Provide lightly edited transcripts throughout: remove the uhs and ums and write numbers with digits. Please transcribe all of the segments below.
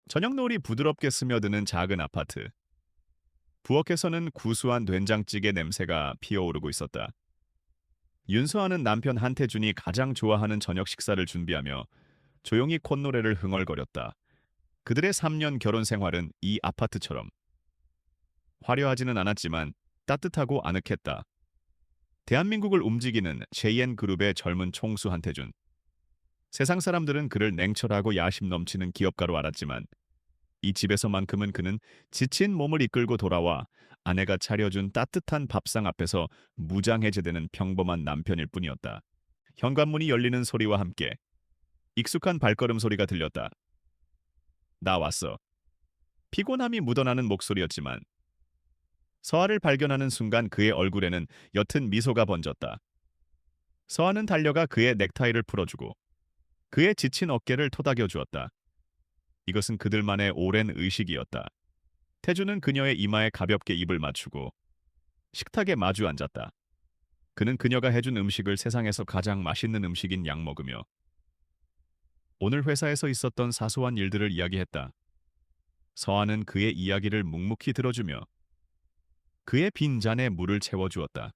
저녁 노을이 부드럽게 스며드는 작은 아파트. 부엌에서는 구수한 된장찌개 냄새가 피어오르고 있었다. 윤서아는 남편 한태준이 가장 좋아하는 저녁 식사를 준비하며 조용히 콧노래를 흥얼거렸다. 그들의 3년 결혼 생활은 이 아파트처럼 화려하지는 않았지만 따뜻하고 아늑했다. 대한민국을 움직이는 JN그룹의 젊은 총수 한태준. 세상 사람들은 그를 냉철하고 야심 넘치는 기업가로 알았지만 이 집에서만큼은 그는 지친 몸을 이끌고 돌아와 아내가 차려준 따뜻한 밥상 앞에서 무장해제되는 평범한 남편일 뿐이었다. 현관문이 열리는 소리와 함께 익숙한 발걸음 소리가 들렸다. 나 왔어. 피곤함이 묻어나는 목소리였지만 서아를 발견하는 순간 그의 얼굴에는 옅은 미소가 번졌다. 서아는 달려가 그의 넥타이를 풀어주고 그의 지친 어깨를 토닥여 주었다. 이것은 그들만의 오랜 의식이었다. 태주는 그녀의 이마에 가볍게 입을 맞추고 식탁에 마주 앉았다. 그는 그녀가 해준 음식을 세상에서 가장 맛있는 음식인 양 먹으며 오늘 회사에서 있었던 사소한 일들을 이야기했다. 서아는 그의 이야기를 묵묵히 들어주며 그의 빈 잔에 물을 채워주었다.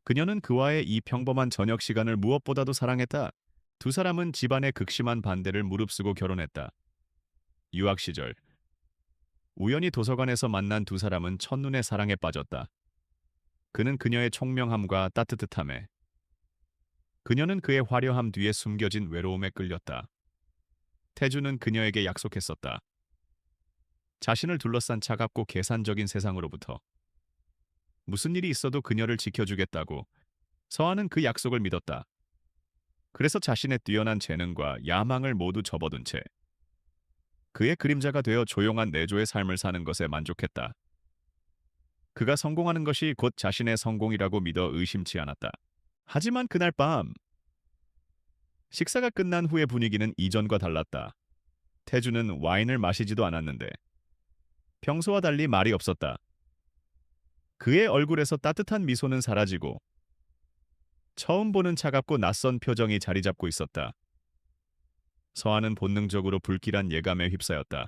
그녀는 그와의 이 평범한 저녁 시간을 무엇보다도 사랑했다. 두 사람은 집안의 극심한 반대를 무릅쓰고 결혼했다. 유학 시절 우연히 도서관에서 만난 두 사람은 첫눈에 사랑에 빠졌다. 그는 그녀의 총명함과 따뜻함에, 그녀는 그의 화려함 뒤에 숨겨진 외로움에 끌렸다. 태주는 그녀에게 약속했었다. 자신을 둘러싼 차갑고 계산적인 세상으로부터 무슨 일이 있어도 그녀를 지켜주겠다고. 서아는 그 약속을 믿었다. 그래서 자신의 뛰어난 재능과 야망을 모두 접어둔 채 그의 그림자가 되어 조용한 내조의 삶을 사는 것에 만족했다. 그가 성공하는 것이 곧 자신의 성공이라고 믿어 의심치 않았다. 하지만 그날 밤 식사가 끝난 후의 분위기는 이전과 달랐다. 태주는 와인을 마시지도 않았는데 평소와 달리 말이 없었다. 그의 얼굴에서 따뜻한 미소는 사라지고 처음 보는 차갑고 낯선 표정이 자리 잡고 있었다. 서아는 본능적으로 불길한 예감에 휩싸였다.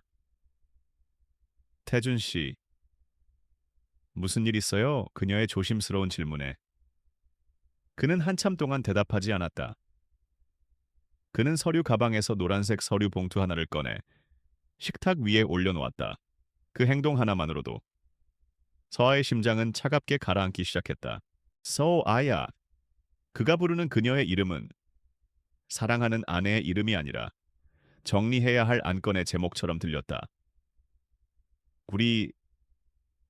태준 씨, 무슨 일 있어요? 그녀의 조심스러운 질문에 그는 한참 동안 대답하지 않았다. 그는 서류 가방에서 노란색 서류 봉투 하나를 꺼내 식탁 위에 올려놓았다. 그 행동 하나만으로도 서아의 심장은 차갑게 가라앉기 시작했다. 서아야. 그가 부르는 그녀의 이름은 사랑하는 아내의 이름이 아니라 정리해야 할 안건의 제목처럼 들렸다. 우리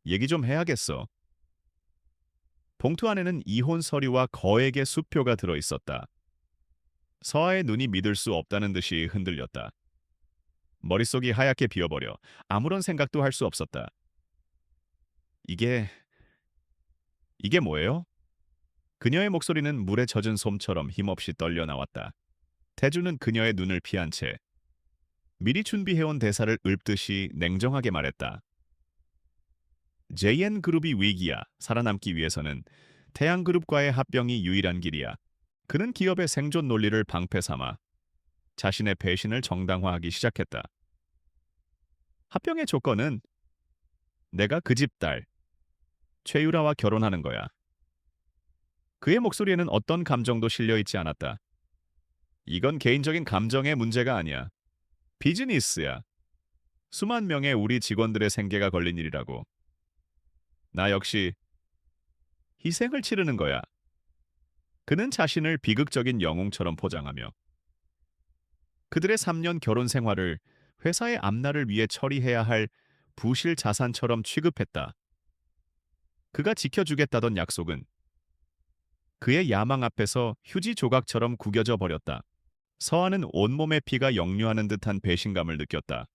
얘기 좀 해야겠어. 봉투 안에는 이혼 서류와 거액의 수표가 들어 있었다. 서아의 눈이 믿을 수 없다는 듯이 흔들렸다. 머릿속이 하얗게 비어버려 아무런 생각도 할 수 없었다. 이게, 이게 뭐예요? 그녀의 목소리는 물에 젖은 솜처럼 힘없이 떨려 나왔다. 태주는 그녀의 눈을 피한 채 미리 준비해온 대사를 읊듯이 냉정하게 말했다. JN그룹이 위기야. 살아남기 위해서는 태양그룹과의 합병이 유일한 길이야. 그는 기업의 생존 논리를 방패 삼아 자신의 배신을 정당화하기 시작했다. 합병의 조건은 내가 그 집 딸, 최유라와 결혼하는 거야. 그의 목소리에는 어떤 감정도 실려있지 않았다. 이건 개인적인 감정의 문제가 아니야. 비즈니스야. 수만 명의 우리 직원들의 생계가 걸린 일이라고. 나 역시 희생을 치르는 거야. 그는 자신을 비극적인 영웅처럼 포장하며 그들의 3년 결혼 생활을 회사의 앞날을 위해 처리해야 할 부실 자산처럼 취급했다. 그가 지켜주겠다던 약속은 그의 야망 앞에서 휴지 조각처럼 구겨져 버렸다. 서아는 온몸의 피가 역류하는 듯한 배신감을 느꼈다.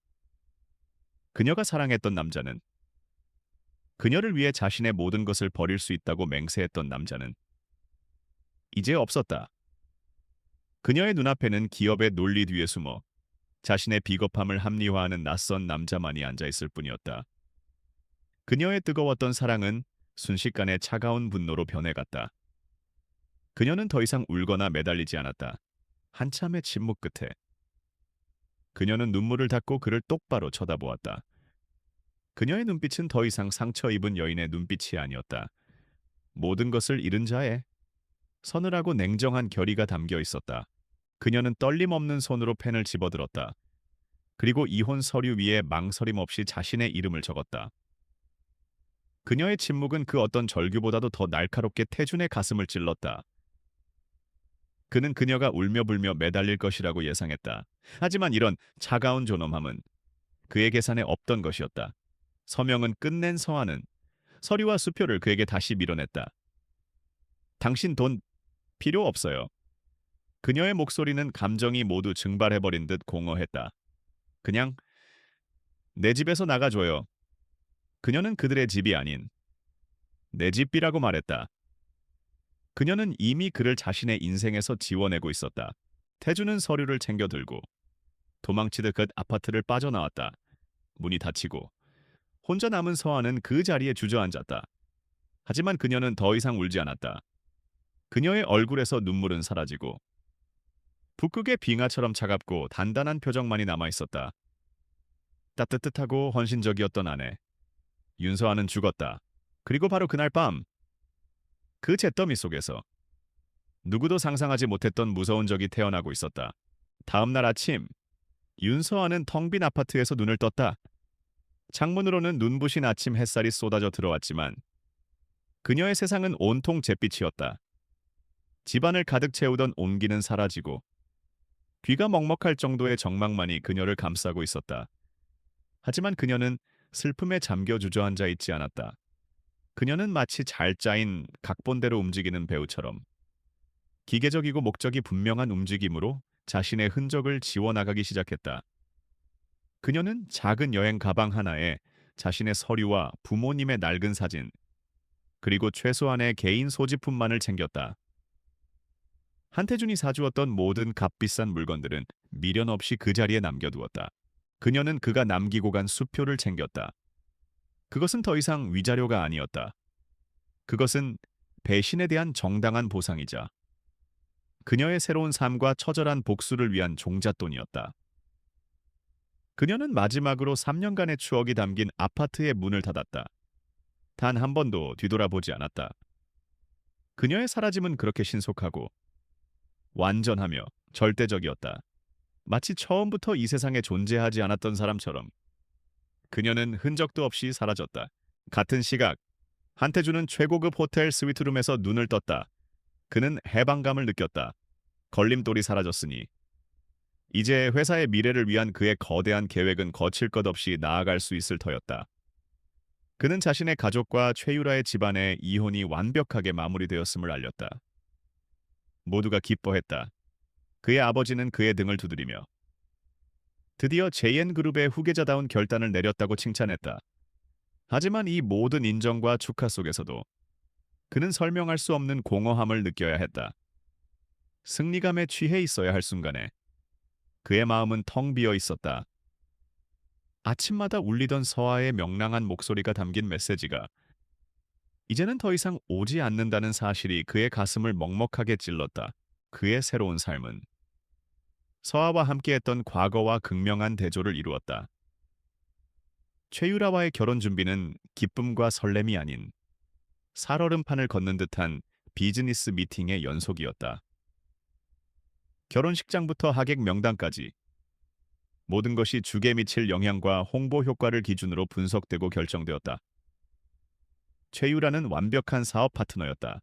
그녀가 사랑했던 남자는, 그녀를 위해 자신의 모든 것을 버릴 수 있다고 맹세했던 남자는 이제 없었다. 그녀의 눈앞에는 기업의 논리 뒤에 숨어 자신의 비겁함을 합리화하는 낯선 남자만이 앉아있을 뿐이었다. 그녀의 뜨거웠던 사랑은 순식간에 차가운 분노로 변해갔다. 그녀는 더 이상 울거나 매달리지 않았다. 한참의 침묵 끝에 그녀는 눈물을 닦고 그를 똑바로 쳐다보았다. 그녀의 눈빛은 더 이상 상처 입은 여인의 눈빛이 아니었다. 모든 것을 잃은 자의 서늘하고 냉정한 결의가 담겨 있었다. 그녀는 떨림 없는 손으로 펜을 집어들었다. 그리고 이혼 서류 위에 망설임 없이 자신의 이름을 적었다. 그녀의 침묵은 그 어떤 절규보다도 더 날카롭게 태준의 가슴을 찔렀다. 그는 그녀가 울며 불며 매달릴 것이라고 예상했다. 하지만 이런 차가운 존엄함은 그의 계산에 없던 것이었다. 서명은 끝낸 서한은 서류와 수표를 그에게 다시 밀어냈다. 당신 돈 필요 없어요. 그녀의 목소리는 감정이 모두 증발해버린 듯 공허했다. 그냥 내 집에서 나가줘요. 그녀는 그들의 집이 아닌 내 집이라고 말했다. 그녀는 이미 그를 자신의 인생에서 지워내고 있었다. 태주는 서류를 챙겨 들고 도망치듯 그 아파트를 빠져나왔다. 문이 닫히고 혼자 남은 서한은 그 자리에 주저앉았다. 하지만 그녀는 더 이상 울지 않았다. 그녀의 얼굴에서 눈물은 사라지고 북극의 빙하처럼 차갑고 단단한 표정만이 남아있었다. 따뜻하고 헌신적이었던 아내. 윤서아는 죽었다. 그리고 바로 그날 밤 그 잿더미 속에서 누구도 상상하지 못했던 무서운 적이 태어나고 있었다. 다음 날 아침 윤서아는 텅 빈 아파트에서 눈을 떴다. 창문으로는 눈부신 아침 햇살이 쏟아져 들어왔지만 그녀의 세상은 온통 잿빛이었다. 집안을 가득 채우던 온기는 사라지고 귀가 먹먹할 정도의 정막만이 그녀를 감싸고 있었다. 하지만 그녀는 슬픔에 잠겨 주저앉아 있지 않았다. 그녀는 마치 잘 짜인 각본대로 움직이는 배우처럼 기계적이고 목적이 분명한 움직임으로 자신의 흔적을 지워나가기 시작했다. 그녀는 작은 여행 가방 하나에 자신의 서류와 부모님의 낡은 사진, 그리고 최소한의 개인 소지품만을 챙겼다. 한태준이 사주었던 모든 값비싼 물건들은 미련 없이 그 자리에 남겨두었다. 그녀는 그가 남기고 간 수표를 챙겼다. 그것은 더 이상 위자료가 아니었다. 그것은 배신에 대한 정당한 보상이자 그녀의 새로운 삶과 처절한 복수를 위한 종잣돈이었다. 그녀는 마지막으로 3년간의 추억이 담긴 아파트의 문을 닫았다. 단 한 번도 뒤돌아보지 않았다. 그녀의 사라짐은 그렇게 신속하고 완전하며 절대적이었다. 마치 처음부터 이 세상에 존재하지 않았던 사람처럼 그녀는 흔적도 없이 사라졌다. 같은 시각, 한태준은 최고급 호텔 스위트룸에서 눈을 떴다. 그는 해방감을 느꼈다. 걸림돌이 사라졌으니 이제 회사의 미래를 위한 그의 거대한 계획은 거칠 것 없이 나아갈 수 있을 터였다. 그는 자신의 가족과 최유라의 집안의 이혼이 완벽하게 마무리되었음을 알렸다. 모두가 기뻐했다. 그의 아버지는 그의 등을 두드리며 드디어 JN그룹의 후계자다운 결단을 내렸다고 칭찬했다. 하지만 이 모든 인정과 축하 속에서도 그는 설명할 수 없는 공허함을 느껴야 했다. 승리감에 취해 있어야 할 순간에 그의 마음은 텅 비어 있었다. 아침마다 울리던 서아의 명랑한 목소리가 담긴 메시지가 이제는 더 이상 오지 않는다는 사실이 그의 가슴을 먹먹하게 찔렀다. 그의 새로운 삶은 서아와 함께했던 과거와 극명한 대조를 이루었다. 최유라와의 결혼 준비는 기쁨과 설렘이 아닌 살얼음판을 걷는 듯한 비즈니스 미팅의 연속이었다. 결혼식장부터 하객 명단까지 모든 것이 죽에 미칠 영향과 홍보 효과를 기준으로 분석되고 결정되었다. 최유라는 완벽한 사업 파트너였다.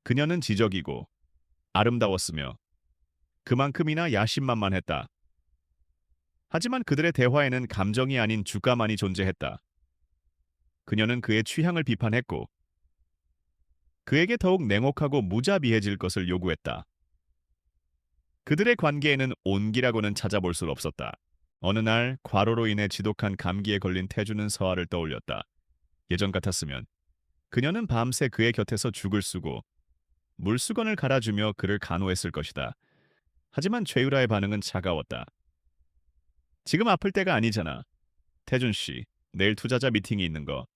그녀는 지적이고 아름다웠으며 그만큼이나 야심만만했다. 하지만 그들의 대화에는 감정이 아닌 주가만이 존재했다. 그녀는 그의 취향을 비판했고 그에게 더욱 냉혹하고 무자비해질 것을 요구했다. 그들의 관계에는 온기라고는 찾아볼 수 없었다. 어느 날 과로로 인해 지독한 감기에 걸린 태주는 서아를 떠올렸다. 예전 같았으면 그녀는 밤새 그의 곁에서 죽을 쓰고 물수건을 갈아주며 그를 간호했을 것이다. 하지만 최유라의 반응은 차가웠다. 지금 아플 때가 아니잖아. 태준 씨, 내일 투자자 미팅이 있는 거.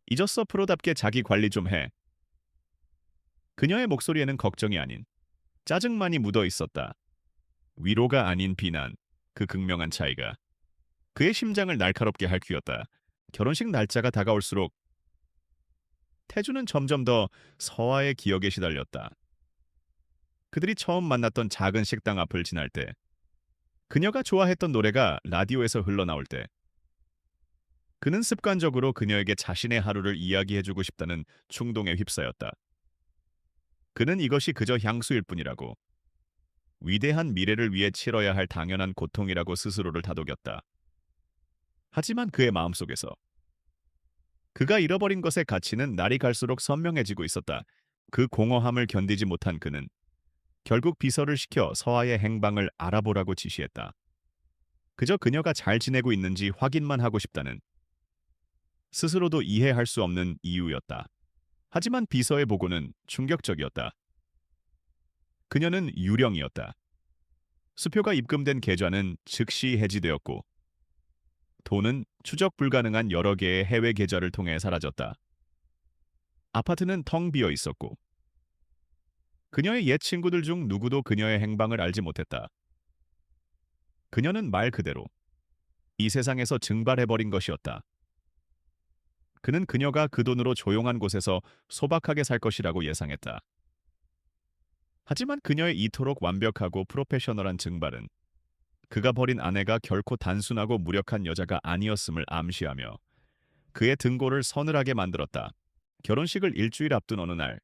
잊었어. 프로답게 자기 관리 좀 해. 그녀의 목소리에는 걱정이 아닌 짜증만이 묻어 있었다. 위로가 아닌 비난. 그 극명한 차이가 그의 심장을 날카롭게 할 퀴었다. 결혼식 날짜가 다가올수록 태주는 점점 더 서아의 기억에 시달렸다. 그들이 처음 만났던 작은 식당 앞을 지날 때, 그녀가 좋아했던 노래가 라디오에서 흘러나올 때, 그는 습관적으로 그녀에게 자신의 하루를 이야기해주고 싶다는 충동에 휩싸였다. 그는 이것이 그저 향수일 뿐이라고, 위대한 미래를 위해 치러야 할 당연한 고통이라고 스스로를 다독였다. 하지만 그의 마음속에서 그가 잃어버린 것의 가치는 날이 갈수록 선명해지고 있었다. 그 공허함을 견디지 못한 그는 결국 비서를 시켜 서아의 행방을 알아보라고 지시했다. 그저 그녀가 잘 지내고 있는지 확인만 하고 싶다는 스스로도 이해할 수 없는 이유였다. 하지만 비서의 보고는 충격적이었다. 그녀는 유령이었다. 수표가 입금된 계좌는 즉시 해지되었고 돈은 추적 불가능한 여러 개의 해외 계좌를 통해 사라졌다. 아파트는 텅 비어 있었고 그녀의 옛 친구들 중 누구도 그녀의 행방을 알지 못했다. 그녀는 말 그대로 이 세상에서 증발해버린 것이었다. 그는 그녀가 그 돈으로 조용한 곳에서 소박하게 살 것이라고 예상했다. 하지만 그녀의 이토록 완벽하고 프로페셔널한 증발은 그가 버린 아내가 결코 단순하고 무력한 여자가 아니었음을 암시하며 그의 등골을 서늘하게 만들었다. 결혼식을 일주일 앞둔 어느 날,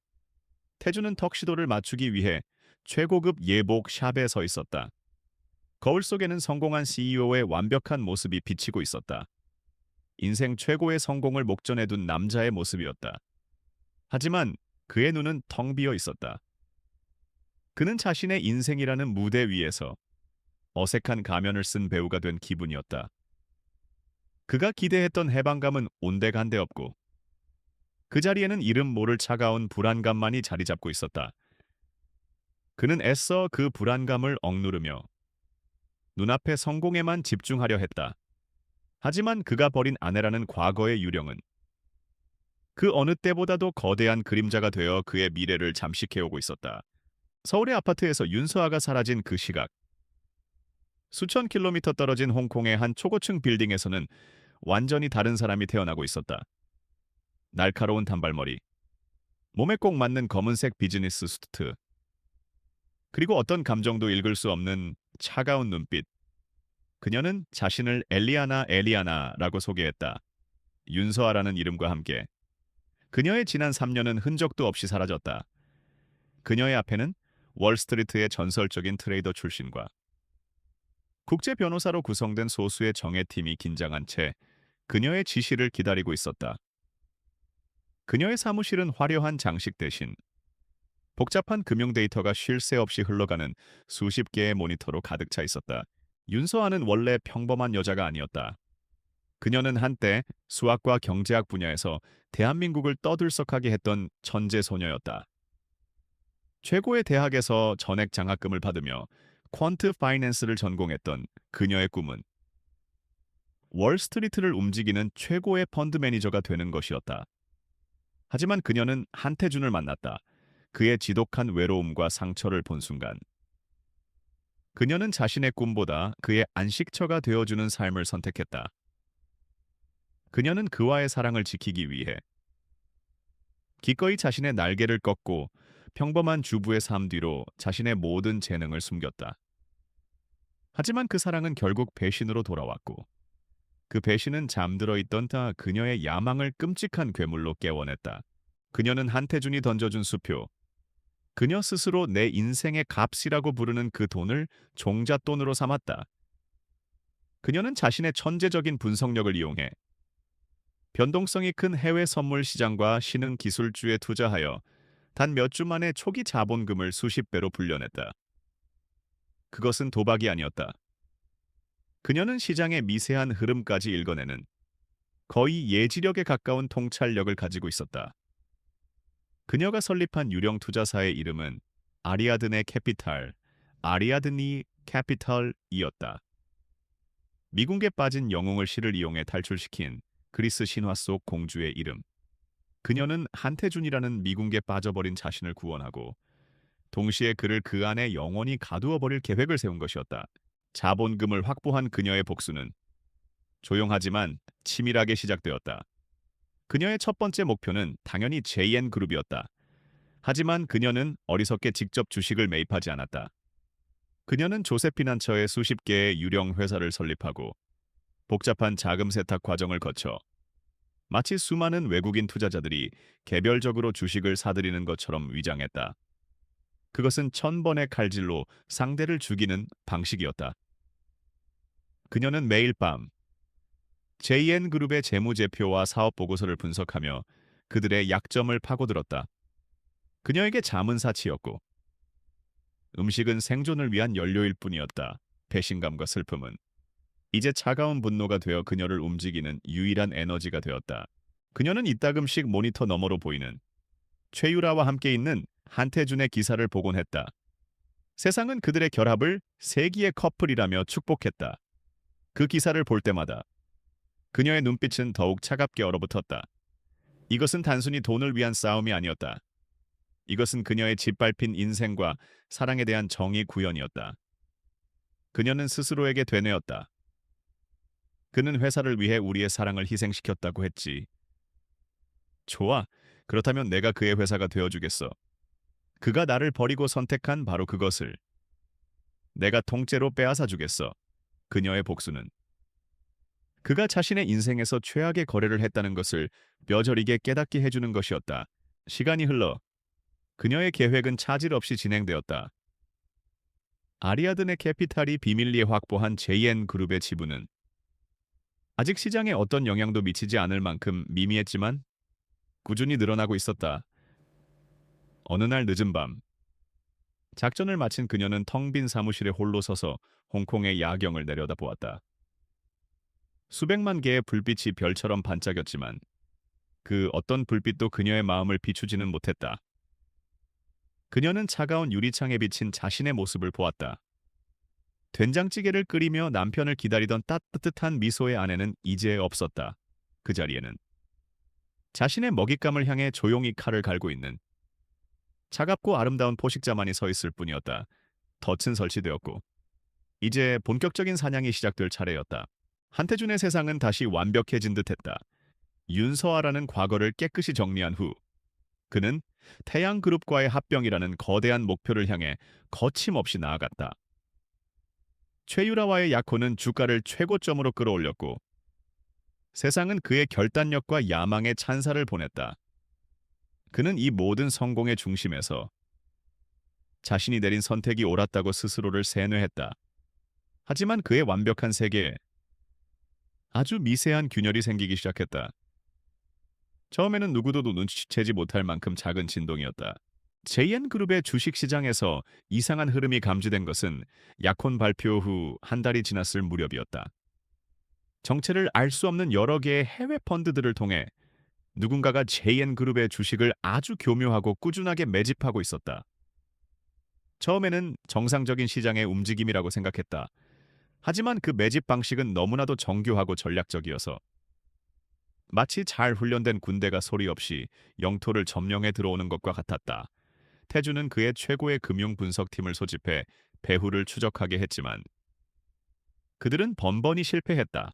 태주는 턱시도를 맞추기 위해 최고급 예복 샵에 서 있었다. 거울 속에는 성공한 CEO의 완벽한 모습이 비치고 있었다. 인생 최고의 성공을 목전에 둔 남자의 모습이었다. 하지만 그의 눈은 텅 비어 있었다. 그는 자신의 인생이라는 무대 위에서 어색한 가면을 쓴 배우가 된 기분이었다. 그가 기대했던 해방감은 온데간데 없고 그 자리에는 이름 모를 차가운 불안감만이 자리 잡고 있었다. 그는 애써 그 불안감을 억누르며 눈앞의 성공에만 집중하려 했다. 하지만 그가 버린 아내라는 과거의 유령은 그 어느 때보다도 거대한 그림자가 되어 그의 미래를 잠식해오고 있었다. 서울의 아파트에서 윤서아가 사라진 그 시각. 수천 킬로미터 떨어진 홍콩의 한 초고층 빌딩에서는 완전히 다른 사람이 태어나고 있었다. 날카로운 단발머리, 몸에 꼭 맞는 검은색 비즈니스 수트, 그리고 어떤 감정도 읽을 수 없는 차가운 눈빛. 그녀는 자신을 엘리아나라고 소개했다. 윤서아라는 이름과 함께 그녀의 지난 3년은 흔적도 없이 사라졌다. 그녀의 앞에는 월스트리트의 전설적인 트레이더 출신과 국제 변호사로 구성된 소수의 정예팀이 긴장한 채 그녀의 지시를 기다리고 있었다. 그녀의 사무실은 화려한 장식 대신 복잡한 금융 데이터가 쉴 새 없이 흘러가는 수십 개의 모니터로 가득 차 있었다. 윤서아는 원래 평범한 여자가 아니었다. 그녀는 한때 수학과 경제학 분야에서 대한민국을 떠들썩하게 했던 천재 소녀였다. 최고의 대학에서 전액 장학금을 받으며 퀀트 파이낸스를 전공했던 그녀의 꿈은 월스트리트를 움직이는 최고의 펀드 매니저가 되는 것이었다. 하지만 그녀는 한태준을 만났다. 그의 지독한 외로움과 상처를 본 순간 그녀는 자신의 꿈보다 그의 안식처가 되어주는 삶을 선택했다. 그녀는 그와의 사랑을 지키기 위해 기꺼이 자신의 날개를 꺾고 평범한 주부의 삶 뒤로 자신의 모든 재능을 숨겼다. 하지만 그 사랑은 결국 배신으로 돌아왔고 그 배신은 잠들어 있던 그녀의 야망을 끔찍한 괴물로 깨워냈다. 그녀는 한태준이 던져준 수표, 그녀 스스로 내 인생의 값이라고 부르는 그 돈을 종잣돈으로 삼았다. 그녀는 자신의 천재적인 분석력을 이용해 변동성이 큰 해외 선물 시장과 신흥 기술주에 투자하여 단 몇 주 만에 초기 자본금을 수십 배로 불려냈다. 그것은 도박이 아니었다. 그녀는 시장의 미세한 흐름까지 읽어내는 거의 예지력에 가까운 통찰력을 가지고 있었다. 그녀가 설립한 유령 투자사의 이름은 아리아드네 캐피탈, 아리아드니 캐피털이었다. 미궁에 빠진 영웅을 실을 이용해 탈출시킨 그리스 신화 속 공주의 이름. 그녀는 한태준이라는 미궁에 빠져버린 자신을 구원하고 동시에 그를 그 안에 영원히 가두어 버릴 계획을 세운 것이었다. 자본금을 확보한 그녀의 복수는 조용하지만 치밀하게 시작되었다. 그녀의 첫 번째 목표는 당연히 JN그룹이었다. 하지만 그녀는 어리석게 직접 주식을 매입하지 않았다. 그녀는 조세피난처에 수십 개의 유령 회사를 설립하고 복잡한 자금 세탁 과정을 거쳐 마치 수많은 외국인 투자자들이 개별적으로 주식을 사들이는 것처럼 위장했다. 그것은 천 번의 칼질로 상대를 죽이는 방식이었다. 그녀는 매일 밤 JN그룹의 재무제표와 사업보고서를 분석하며 그들의 약점을 파고들었다. 그녀에게 잠은 사치였고 음식은 생존을 위한 연료일 뿐이었다. 배신감과 슬픔은 이제 차가운 분노가 되어 그녀를 움직이는 유일한 에너지가 되었다. 그녀는 이따금씩 모니터 너머로 보이는 최유라와 함께 있는 한태준의 기사를 보곤 했다. 세상은 그들의 결합을 세기의 커플이라며 축복했다. 그 기사를 볼 때마다 그녀의 눈빛은 더욱 차갑게 얼어붙었다. 이것은 단순히 돈을 위한 싸움이 아니었다. 이것은 그녀의 짓밟힌 인생과 사랑에 대한 정의 구현이었다. 그녀는 스스로에게 되뇌었다. 그는 회사를 위해 우리의 사랑을 희생시켰다고 했지. 좋아. 그렇다면 내가 그의 회사가 되어주겠어. 그가 나를 버리고 선택한 바로 그것을 내가 통째로 빼앗아 주겠어. 그녀의 복수는 그가 자신의 인생에서 최악의 거래를 했다는 것을 뼈저리게 깨닫게 해주는 것이었다. 시간이 흘러 그녀의 계획은 차질 없이 진행되었다. 아리아드네 캐피탈이 비밀리에 확보한 JN그룹의 지분은 아직 시장에 어떤 영향도 미치지 않을 만큼 미미했지만 꾸준히 늘어나고 있었다. 어느 날 늦은 밤, 작전을 마친 그녀는 텅 빈 사무실에 홀로 서서 홍콩의 야경을 내려다보았다. 수백만 개의 불빛이 별처럼 반짝였지만 그 어떤 불빛도 그녀의 마음을 비추지는 못했다. 그녀는 차가운 유리창에 비친 자신의 모습을 보았다. 된장찌개를 끓이며 남편을 기다리던 따뜻한 미소의 아내는 이제 없었다. 그 자리에는 자신의 먹잇감을 향해 조용히 칼을 갈고 있는 차갑고 아름다운 포식자만이 서 있을 뿐이었다. 덫은 설치되었고 이제 본격적인 사냥이 시작될 차례였다. 한태준의 세상은 다시 완벽해진 듯했다. 윤서아라는 과거를 깨끗이 정리한 후 그는 태양그룹과의 합병이라는 거대한 목표를 향해 거침없이 나아갔다. 최유라와의 약혼은 주가를 최고점으로 끌어올렸고 세상은 그의 결단력과 야망의 찬사를 보냈다. 그는 이 모든 성공의 중심에서 자신이 내린 선택이 옳았다고 스스로를 세뇌했다. 하지만 그의 완벽한 세계에 아주 미세한 균열이 생기기 시작했다. 처음에는 누구도 눈치채지 못할 만큼 작은 진동이었다. JN그룹의 주식시장에서 이상한 흐름이 감지된 것은 약혼 발표 후 한 달이 지났을 무렵이었다. 정체를 알 수 없는 여러 개의 해외 펀드들을 통해 누군가가 JN그룹의 주식을 아주 교묘하고 꾸준하게 매집하고 있었다. 처음에는 정상적인 시장의 움직임이라고 생각했다. 하지만 그 매집 방식은 너무나도 정교하고 전략적이어서 마치 잘 훈련된 군대가 소리 없이 영토를 점령해 들어오는 것과 같았다. 태주는 그의 최고의 금융 분석팀을 소집해 배후를 추적하게 했지만 그들은 번번이 실패했다.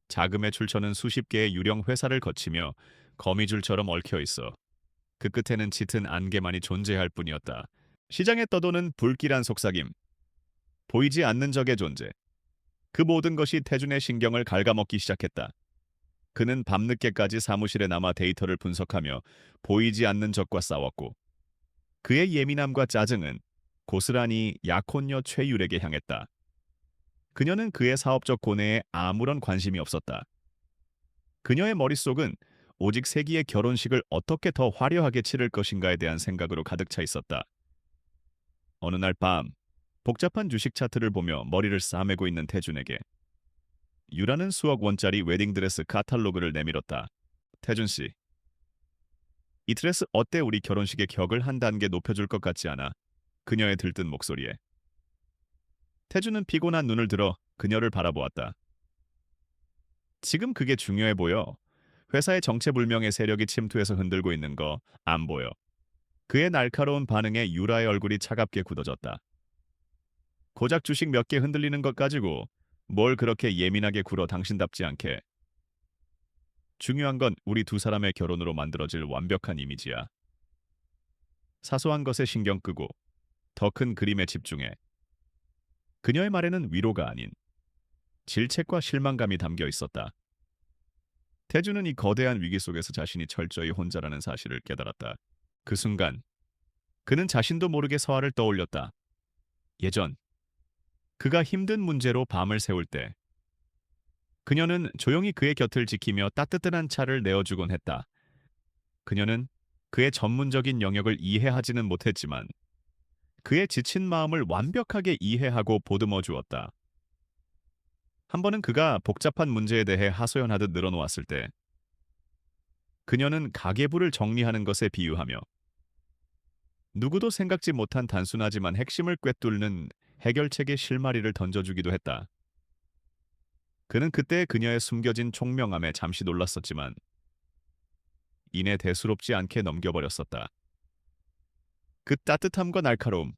자금의 출처는 수십 개의 유령 회사를 거치며 거미줄처럼 얽혀 있어 그 끝에는 짙은 안개만이 존재할 뿐이었다. 시장에 떠도는 불길한 속삭임, 보이지 않는 적의 존재. 그 모든 것이 태준의 신경을 갉아먹기 시작했다. 그는 밤늦게까지 사무실에 남아 데이터를 분석하며 보이지 않는 적과 싸웠고 그의 예민함과 짜증은 고스란히 약혼녀 최율에게 향했다. 그녀는 그의 사업적 고뇌에 아무런 관심이 없었다. 그녀의 머릿속은 오직 세기의 결혼식을 어떻게 더 화려하게 치를 것인가에 대한 생각으로 가득 차 있었다. 어느 날 밤, 복잡한 주식 차트를 보며 머리를 싸매고 있는 태준에게 유라는 수억 원짜리 웨딩드레스 카탈로그를 내밀었다. 태준 씨, 이 드레스 어때? 우리 결혼식의 격을 한 단계 높여줄 것 같지 않아? 그녀의 들뜬 목소리에. 태준은 피곤한 눈을 들어 그녀를 바라보았다. 지금 그게 중요해 보여. 회사의 정체불명의 세력이 침투해서 흔들고 있는 거 안 보여. 그의 날카로운 반응에 유라의 얼굴이 차갑게 굳어졌다. 고작 주식 몇 개 흔들리는 것 가지고 뭘 그렇게 예민하게 굴어 당신답지 않게. 중요한 건 우리 두 사람의 결혼으로 만들어질 완벽한 이미지야. 사소한 것에 신경 끄고 더 큰 그림에 집중해. 그녀의 말에는 위로가 아닌 질책과 실망감이 담겨 있었다. 태주는 이 거대한 위기 속에서 자신이 철저히 혼자라는 사실을 깨달았다. 그 순간 그는 자신도 모르게 서아를 떠올렸다. 예전 그가 힘든 문제로 밤을 새울 때 그녀는 조용히 그의 곁을 지키며 따뜻한 차를 내어주곤 했다. 그녀는 그의 전문적인 영역을 이해하지는 못했지만 그의 지친 마음을 완벽하게 이해하고 보듬어 주었다. 한 번은 그가 복잡한 문제에 대해 하소연하듯 늘어놓았을 때 그녀는 가계부를 정리하는 것에 비유하며 누구도 생각지 못한 단순하지만 핵심을 꿰뚫는 해결책의 실마리를 던져주기도 했다. 그는 그때 그녀의 숨겨진 총명함에 잠시 놀랐었지만 이내 대수롭지 않게 넘겨버렸었다. 그 따뜻함과 날카로움,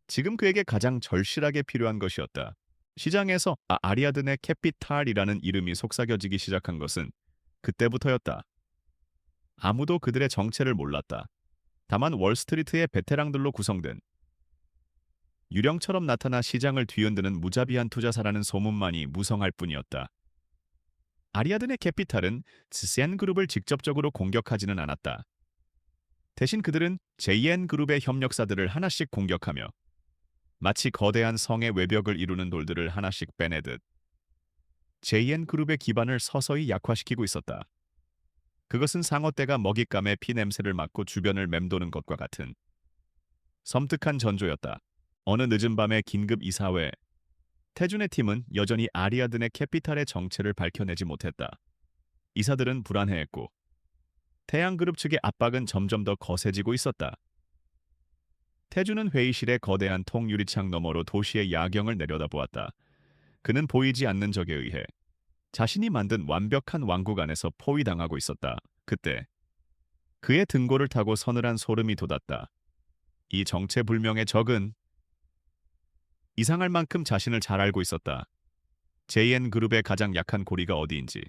지금 그에게 가장 절실하게 필요한 것이었다. 시장에서 아리아드네 캐피탈이라는 이름이 속삭여지기 시작한 것은 그때부터였다. 아무도 그들의 정체를 몰랐다. 다만 월스트리트의 베테랑들로 구성된 유령처럼 나타나 시장을 뒤흔드는 무자비한 투자사라는 소문만이 무성할 뿐이었다. 아리아드네 캐피탈은 스센 그룹을 직접적으로 공격하지는 않았다. 대신 그들은 JN 그룹의 협력사들을 하나씩 공격하며 마치 거대한 성의 외벽을 이루는 돌들을 하나씩 빼내듯 JN 그룹의 기반을 서서히 약화시키고 있었다. 그것은 상어떼가 먹잇감의 피냄새를 맡고 주변을 맴도는 것과 같은 섬뜩한 전조였다. 어느 늦은 밤의 긴급 이사회, 태준의 팀은 여전히 아리아드네 캐피탈의 정체를 밝혀내지 못했다. 이사들은 불안해했고 태양그룹 측의 압박은 점점 더 거세지고 있었다. 태준은 회의실의 거대한 통유리창 너머로 도시의 야경을 내려다보았다. 그는 보이지 않는 적에 의해 자신이 만든 완벽한 왕국 안에서 포위당하고 있었다. 그때 그의 등골을 타고 서늘한 소름이 돋았다. 이 정체불명의 적은 이상할 만큼 자신을 잘 알고 있었다. JN그룹의 가장 약한 고리가 어디인지,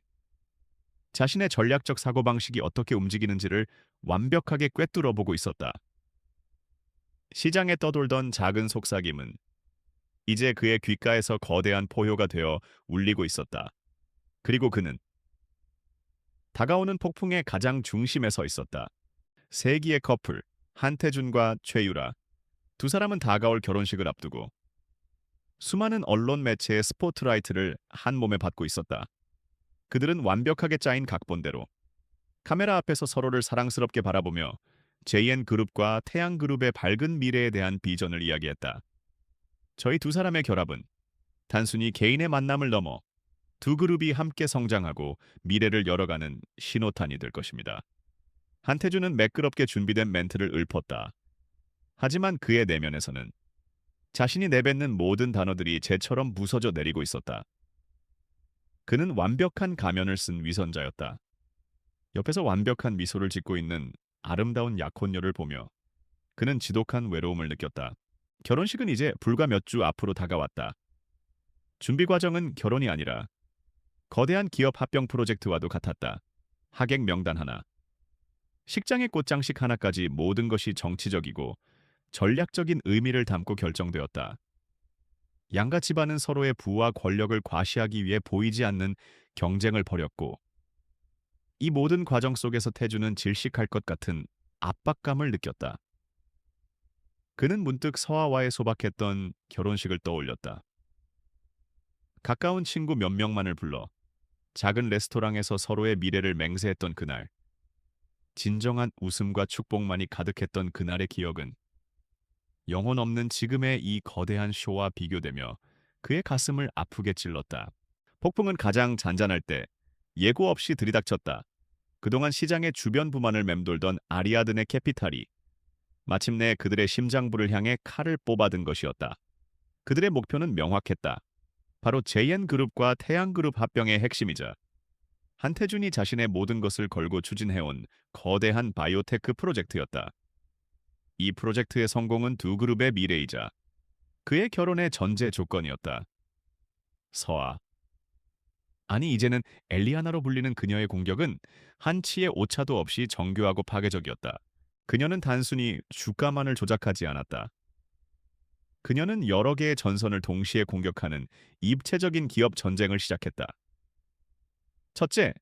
자신의 전략적 사고방식이 어떻게 움직이는지를 완벽하게 꿰뚫어보고 있었다. 시장에 떠돌던 작은 속삭임은 이제 그의 귓가에서 거대한 포효가 되어 울리고 있었다. 그리고 그는 다가오는 폭풍의 가장 중심에 서 있었다. 세기의 커플, 한태준과 최유라. 두 사람은 다가올 결혼식을 앞두고 수많은 언론 매체의 스포트라이트를 한 몸에 받고 있었다. 그들은 완벽하게 짜인 각본대로 카메라 앞에서 서로를 사랑스럽게 바라보며 JN그룹과 태양그룹의 밝은 미래에 대한 비전을 이야기했다. 저희 두 사람의 결합은 단순히 개인의 만남을 넘어 두 그룹이 함께 성장하고 미래를 열어가는 신호탄이 될 것입니다. 한태준은 매끄럽게 준비된 멘트를 읊었다. 하지만 그의 내면에서는 자신이 내뱉는 모든 단어들이 재처럼 부서져 내리고 있었다. 그는 완벽한 가면을 쓴 위선자였다. 옆에서 완벽한 미소를 짓고 있는 아름다운 약혼녀를 보며 그는 지독한 외로움을 느꼈다. 결혼식은 이제 불과 몇 주 앞으로 다가왔다. 준비 과정은 결혼이 아니라 거대한 기업 합병 프로젝트와도 같았다. 하객 명단 하나, 식장의 꽃장식 하나까지 모든 것이 정치적이고 전략적인 의미를 담고 결정되었다. 양가 집안은 서로의 부와 권력을 과시하기 위해 보이지 않는 경쟁을 벌였고 이 모든 과정 속에서 태주는 질식할 것 같은 압박감을 느꼈다. 그는 문득 서아와의 소박했던 결혼식을 떠올렸다. 가까운 친구 몇 명만을 불러 작은 레스토랑에서 서로의 미래를 맹세했던 그날, 진정한 웃음과 축복만이 가득했던 그날의 기억은 영혼 없는 지금의 이 거대한 쇼와 비교되며 그의 가슴을 아프게 찔렀다. 폭풍은 가장 잔잔할 때 예고 없이 들이닥쳤다. 그동안 시장의 주변 부만을 맴돌던 아리아드네 캐피탈이 마침내 그들의 심장부를 향해 칼을 뽑아든 것이었다. 그들의 목표는 명확했다. 바로 JN그룹과 태양그룹 합병의 핵심이자 한태준이 자신의 모든 것을 걸고 추진해온 거대한 바이오테크 프로젝트였다. 이 프로젝트의 성공은 두 그룹의 미래이자 그의 결혼의 전제 조건이었다. 서아. 아니 이제는 엘리아나로 불리는 그녀의 공격은 한치의 오차도 없이 정교하고 파괴적이었다. 그녀는 단순히 주가만을 조작하지 않았다. 그녀는 여러 개의 전선을 동시에 공격하는 입체적인 기업 전쟁을 시작했다. 첫째,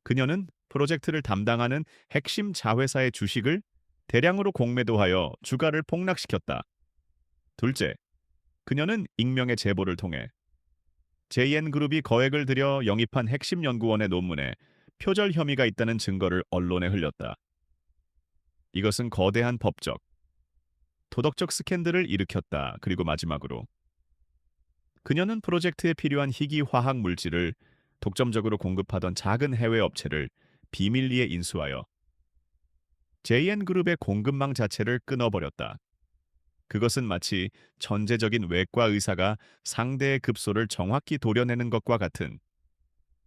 그녀는 프로젝트를 담당하는 핵심 자회사의 주식을 대량으로 공매도하여 주가를 폭락시켰다. 둘째, 그녀는 익명의 제보를 통해 JN그룹이 거액을 들여 영입한 핵심 연구원의 논문에 표절 혐의가 있다는 증거를 언론에 흘렸다. 이것은 거대한 법적, 도덕적 스캔들을 일으켰다. 그리고 마지막으로 그녀는 프로젝트에 필요한 희귀 화학 물질을 독점적으로 공급하던 작은 해외 업체를 비밀리에 인수하여 JN그룹의 공급망 자체를 끊어버렸다. 그것은 마치 천재적인 외과 의사가 상대의 급소를 정확히 도려내는 것과 같은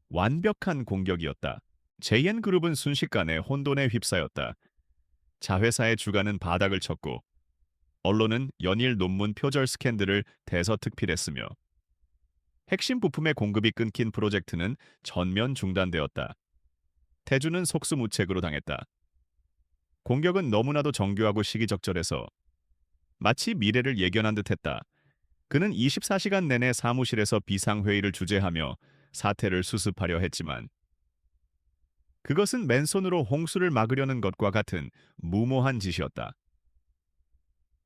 완벽한 공격이었다. JN그룹은 순식간에 혼돈에 휩싸였다. 자회사의 주가는 바닥을 쳤고 언론은 연일 논문 표절 스캔들을 대서특필했으며 핵심 부품의 공급이 끊긴 프로젝트는 전면 중단되었다. 태주는 속수무책으로 당했다. 공격은 너무나도 정교하고 시기적절해서 마치 미래를 예견한 듯했다. 그는 24시간 내내 사무실에서 비상회의를 주재하며 사태를 수습하려 했지만 그것은 맨손으로 홍수를 막으려는 것과 같은 무모한 짓이었다.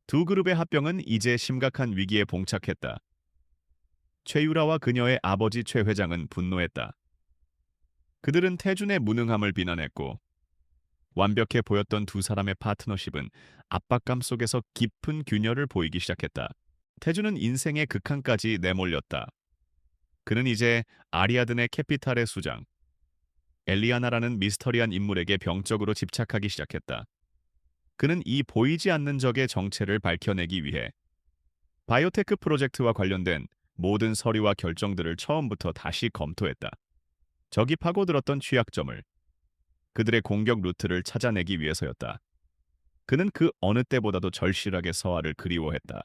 두 그룹의 합병은 이제 심각한 위기에 봉착했다. 최유라와 그녀의 아버지 최 회장은 분노했다. 그들은 태준의 무능함을 비난했고 완벽해 보였던 두 사람의 파트너십은 압박감 속에서 깊은 균열을 보이기 시작했다. 태준은 인생의 극한까지 내몰렸다. 그는 이제 아리아든의 캐피탈의 수장, 엘리아나라는 미스터리한 인물에게 병적으로 집착하기 시작했다. 그는 이 보이지 않는 적의 정체를 밝혀내기 위해 바이오테크 프로젝트와 관련된 모든 서류와 결정들을 처음부터 다시 검토했다. 적이 파고들었던 취약점을, 그들의 공격 루트를 찾아내기 위해서였다. 그는 그 어느 때보다도 절실하게 서아를 그리워했다.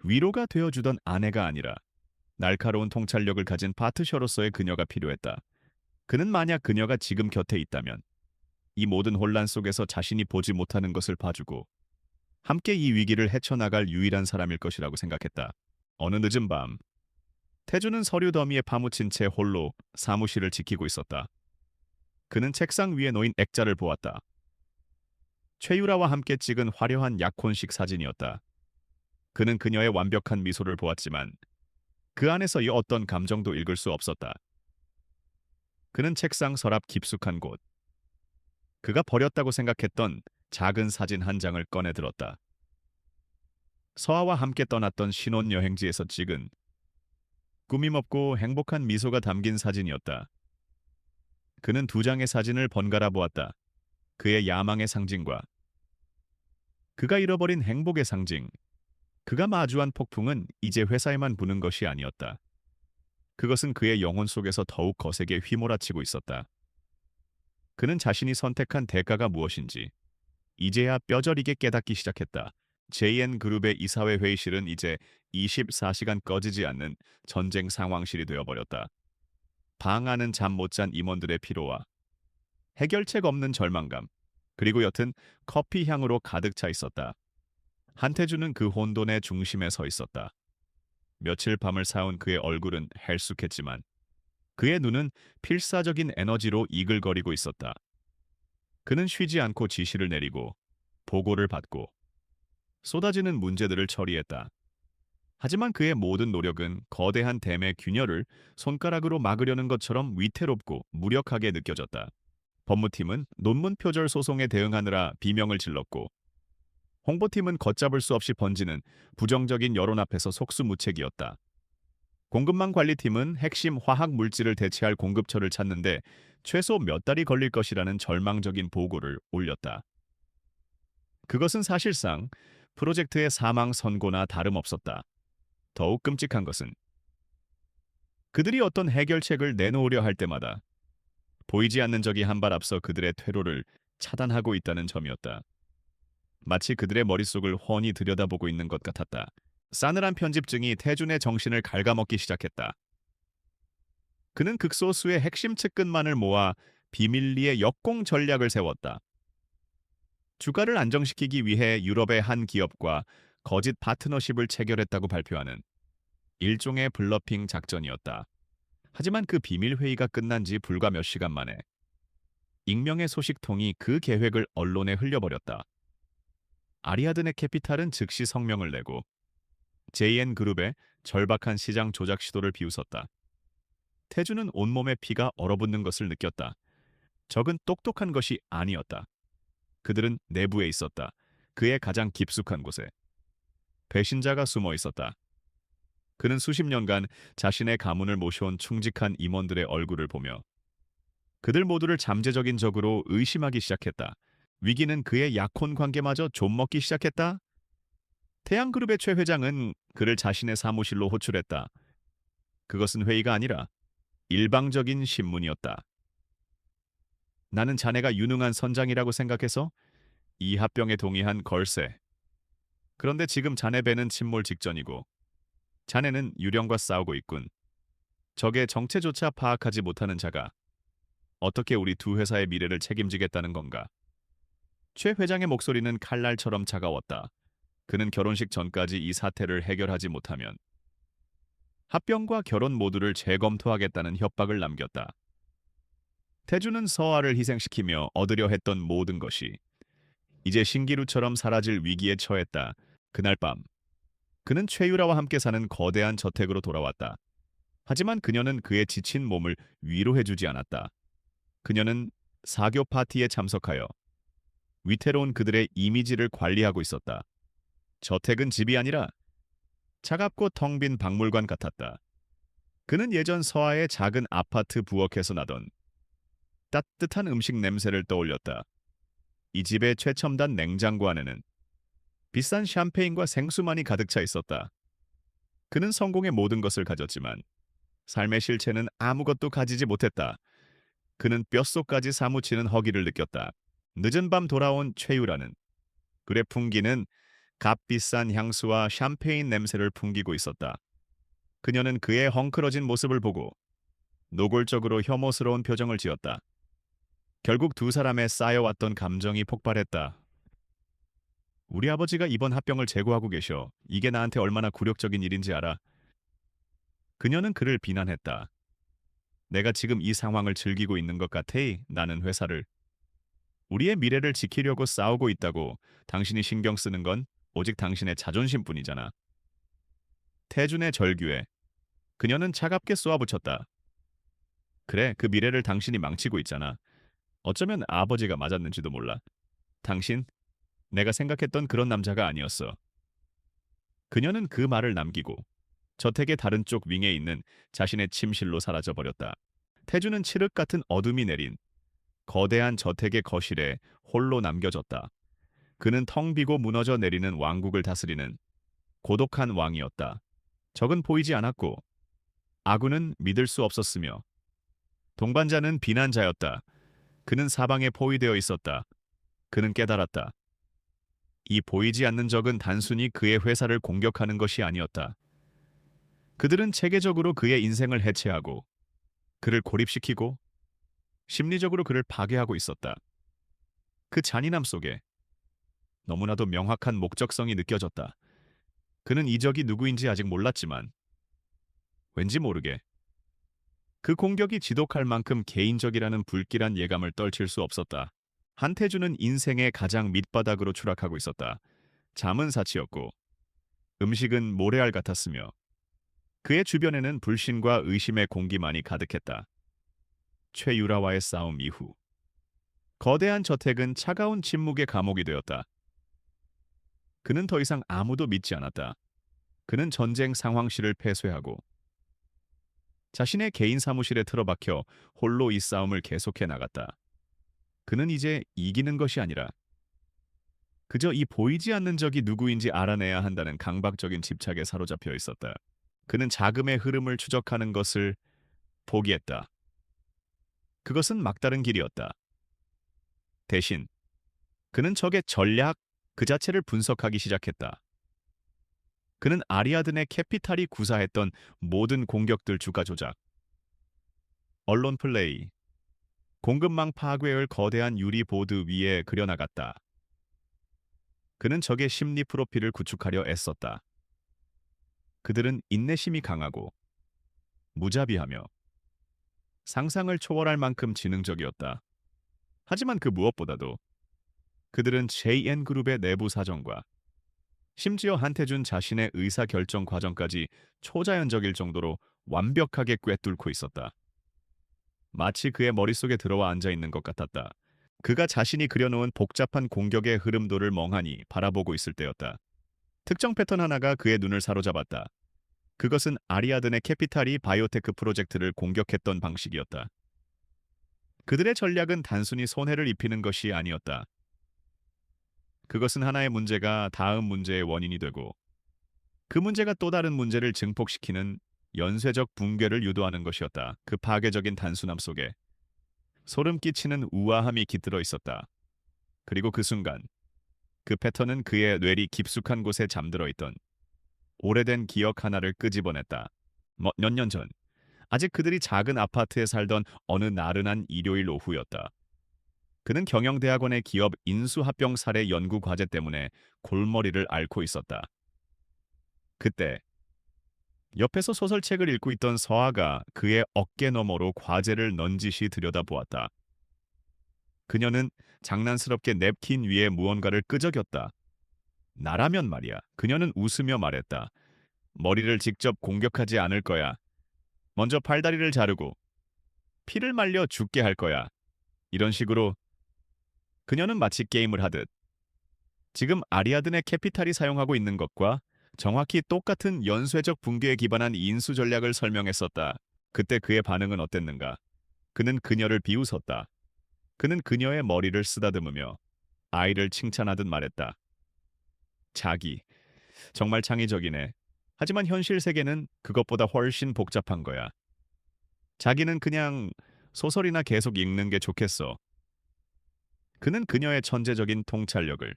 위로가 되어주던 아내가 아니라 날카로운 통찰력을 가진 파트셔로서의 그녀가 필요했다. 그는 만약 그녀가 지금 곁에 있다면 이 모든 혼란 속에서 자신이 보지 못하는 것을 봐주고 함께 이 위기를 헤쳐나갈 유일한 사람일 것이라고 생각했다. 어느 늦은 밤, 태주는 서류 더미에 파묻힌 채 홀로 사무실을 지키고 있었다. 그는 책상 위에 놓인 액자를 보았다. 최유라와 함께 찍은 화려한 약혼식 사진이었다. 그는 그녀의 완벽한 미소를 보았지만 그 안에서 이 어떤 감정도 읽을 수 없었다. 그는 책상 서랍 깊숙한 곳, 그가 버렸다고 생각했던 작은 사진 한 장을 꺼내 들었다. 서아와 함께 떠났던 신혼여행지에서 찍은 꾸밈없고 행복한 미소가 담긴 사진이었다. 그는 두 장의 사진을 번갈아 보았다. 그의 야망의 상징과 그가 잃어버린 행복의 상징. 그가 마주한 폭풍은 이제 회사에만 부는 것이 아니었다. 그것은 그의 영혼 속에서 더욱 거세게 휘몰아치고 있었다. 그는 자신이 선택한 대가가 무엇인지 이제야 뼈저리게 깨닫기 시작했다. JN그룹의 이사회 회의실은 이제 24시간 꺼지지 않는 전쟁 상황실이 되어버렸다. 방 안은 잠 못 잔 임원들의 피로와 해결책 없는 절망감, 그리고 옅은 커피 향으로 가득 차 있었다. 한태주는 그 혼돈의 중심에 서 있었다. 며칠 밤을 사온 그의 얼굴은 헬쑥했지만 그의 눈은 필사적인 에너지로 이글거리고 있었다. 그는 쉬지 않고 지시를 내리고 보고를 받고 쏟아지는 문제들을 처리했다. 하지만 그의 모든 노력은 거대한 댐의 균열을 손가락으로 막으려는 것처럼 위태롭고 무력하게 느껴졌다. 법무팀은 논문 표절 소송에 대응하느라 비명을 질렀고 홍보팀은 걷잡을 수 없이 번지는 부정적인 여론 앞에서 속수무책이었다. 공급망 관리팀은 핵심 화학 물질을 대체할 공급처를 찾는데 최소 몇 달이 걸릴 것이라는 절망적인 보고를 올렸다. 그것은 사실상 프로젝트의 사망 선고나 다름없었다. 더욱 끔찍한 것은 그들이 어떤 해결책을 내놓으려 할 때마다 보이지 않는 적이 한 발 앞서 그들의 퇴로를 차단하고 있다는 점이었다. 마치 그들의 머릿속을 훤히 들여다보고 있는 것 같았다. 싸늘한 편집증이 태준의 정신을 갉아먹기 시작했다. 그는 극소수의 핵심 측근만을 모아 비밀리에 역공 전략을 세웠다. 주가를 안정시키기 위해 유럽의 한 기업과 거짓 파트너십을 체결했다고 발표하는 일종의 블러핑 작전이었다. 하지만 그 비밀 회의가 끝난 지 불과 몇 시간 만에 익명의 소식통이 그 계획을 언론에 흘려버렸다. 아리아드네 캐피탈은 즉시 성명을 내고 JN그룹의 절박한 시장 조작 시도를 비웃었다. 태주는 온몸에 피가 얼어붙는 것을 느꼈다. 적은 똑똑한 것이 아니었다. 그들은 내부에 있었다. 그의 가장 깊숙한 곳에. 배신자가 숨어 있었다. 그는 수십 년간 자신의 가문을 모셔온 충직한 임원들의 얼굴을 보며 그들 모두를 잠재적인 적으로 의심하기 시작했다. 위기는 그의 약혼 관계마저 좀먹기 시작했다. 태양그룹의 최 회장은 그를 자신의 사무실로 호출했다. 그것은 회의가 아니라 일방적인 신문이었다. 나는 자네가 유능한 선장이라고 생각해서 이 합병에 동의한 걸세. 그런데 지금 자네 배는 침몰 직전이고 자네는 유령과 싸우고 있군. 적의 정체조차 파악하지 못하는 자가 어떻게 우리 두 회사의 미래를 책임지겠다는 건가? 최 회장의 목소리는 칼날처럼 차가웠다. 그는 결혼식 전까지 이 사태를 해결하지 못하면 합병과 결혼 모두를 재검토하겠다는 협박을 남겼다. 태주는 서아를 희생시키며 얻으려 했던 모든 것이 이제 신기루처럼 사라질 위기에 처했다. 그날 밤 그는 최유라와 함께 사는 거대한 저택으로 돌아왔다. 하지만 그녀는 그의 지친 몸을 위로해주지 않았다. 그녀는 사교 파티에 참석하여 위태로운 그들의 이미지를 관리하고 있었다. 저택은 집이 아니라 차갑고 텅 빈 박물관 같았다. 그는 예전 서아의 작은 아파트 부엌에서 나던 따뜻한 음식 냄새를 떠올렸다. 이 집의 최첨단 냉장고 안에는 비싼 샴페인과 생수만이 가득 차 있었다. 그는 성공의 모든 것을 가졌지만 삶의 실체는 아무것도 가지지 못했다. 그는 뼛속까지 사무치는 허기를 느꼈다. 늦은 밤 돌아온 최유라는 그의 풍기는 값비싼 향수와 샴페인 냄새를 풍기고 있었다. 그녀는 그의 헝클어진 모습을 보고 노골적으로 혐오스러운 표정을 지었다. 결국 두 사람의 쌓여왔던 감정이 폭발했다. 우리 아버지가 이번 합병을 재고하고 계셔. 이게 나한테 얼마나 굴욕적인 일인지 알아. 그녀는 그를 비난했다. 내가 지금 이 상황을 즐기고 있는 것 같아. 나는 회사를. 우리의 미래를 지키려고 싸우고 있다고. 당신이 신경 쓰는 건 오직 당신의 자존심뿐이잖아. 태준의 절규에 그녀는 차갑게 쏘아붙였다. 그래, 그 미래를 당신이 망치고 있잖아. 어쩌면 아버지가 맞았는지도 몰라. 당신, 내가 생각했던 그런 남자가 아니었어. 그녀는 그 말을 남기고 저택의 다른 쪽 윙에 있는 자신의 침실로 사라져버렸다. 태주는 칠흑 같은 어둠이 내린 거대한 저택의 거실에 홀로 남겨졌다. 그는 텅 비고 무너져 내리는 왕국을 다스리는 고독한 왕이었다. 적은 보이지 않았고 아군은 믿을 수 없었으며 동반자는 비난자였다. 그는 사방에 포위되어 있었다. 그는 깨달았다. 이 보이지 않는 적은 단순히 그의 회사를 공격하는 것이 아니었다. 그들은 체계적으로 그의 인생을 해체하고 그를 고립시키고 심리적으로 그를 파괴하고 있었다. 그 잔인함 속에 너무나도 명확한 목적성이 느껴졌다. 그는 이 적이 누구인지 아직 몰랐지만 왠지 모르게 그 공격이 지독할 만큼 개인적이라는 불길한 예감을 떨칠 수 없었다. 한태주는 인생의 가장 밑바닥으로 추락하고 있었다. 잠은 사치였고 음식은 모래알 같았으며 그의 주변에는 불신과 의심의 공기만이 가득했다. 최유라와의 싸움 이후 거대한 저택은 차가운 침묵의 감옥이 되었다. 그는 더 이상 아무도 믿지 않았다. 그는 전쟁 상황실을 폐쇄하고 자신의 개인 사무실에 틀어박혀 홀로 이 싸움을 계속해 나갔다. 그는 이제 이기는 것이 아니라 그저 이 보이지 않는 적이 누구인지 알아내야 한다는 강박적인 집착에 사로잡혀 있었다. 그는 자금의 흐름을 추적하는 것을 포기했다. 그것은 막다른 길이었다. 대신 그는 적의 전략, 그 자체를 분석하기 시작했다. 그는 아리아든의 캐피탈이 구사했던 모든 공격들 주가 조작, 언론 플레이, 공급망 파괴를 거대한 유리 보드 위에 그려나갔다. 그는 적의 심리 프로필을 구축하려 애썼다. 그들은 인내심이 강하고 무자비하며 상상을 초월할 만큼 지능적이었다. 하지만 그 무엇보다도 그들은 JN그룹의 내부 사정과 심지어 한태준 자신의 의사결정 과정까지 초자연적일 정도로 완벽하게 꿰뚫고 있었다. 마치 그의 머릿속에 들어와 앉아 있는 것 같았다. 그가 자신이 그려놓은 복잡한 공격의 흐름도를 멍하니 바라보고 있을 때였다. 특정 패턴 하나가 그의 눈을 사로잡았다. 그것은 아리아든의 캐피탈이 바이오테크 프로젝트를 공격했던 방식이었다. 그들의 전략은 단순히 손해를 입히는 것이 아니었다. 그것은 하나의 문제가 다음 문제의 원인이 되고 그 문제가 또 다른 문제를 증폭시키는 연쇄적 붕괴를 유도하는 것이었다. 그 파괴적인 단순함 속에 소름 끼치는 우아함이 깃들어 있었다. 그리고 그 순간 그 패턴은 그의 뇌리 깊숙한 곳에 잠들어 있던 오래된 기억 하나를 끄집어냈다. 몇 년 전, 아직 그들이 작은 아파트에 살던 어느 나른한 일요일 오후였다. 그는 경영대학원의 기업 인수합병 사례 연구 과제 때문에 골머리를 앓고 있었다. 그때 옆에서 소설책을 읽고 있던 서아가 그의 어깨 너머로 과제를 넌지시 들여다보았다. 그녀는 장난스럽게 냅킨 위에 무언가를 끄적였다. 나라면 말이야. 그녀는 웃으며 말했다. 머리를 직접 공격하지 않을 거야. 먼저 팔다리를 자르고 피를 말려 죽게 할 거야. 이런 식으로 그녀는 마치 게임을 하듯 지금 아리아든의 캐피탈이 사용하고 있는 것과 정확히 똑같은 연쇄적 붕괴에 기반한 인수 전략을 설명했었다. 그때 그의 반응은 어땠는가? 그는 그녀를 비웃었다. 그는 그녀의 머리를 쓰다듬으며 아이를 칭찬하듯 말했다. 자기, 정말 창의적이네. 하지만 현실 세계는 그것보다 훨씬 복잡한 거야. 자기는 그냥 소설이나 계속 읽는 게 좋겠어. 그는 그녀의 천재적인 통찰력을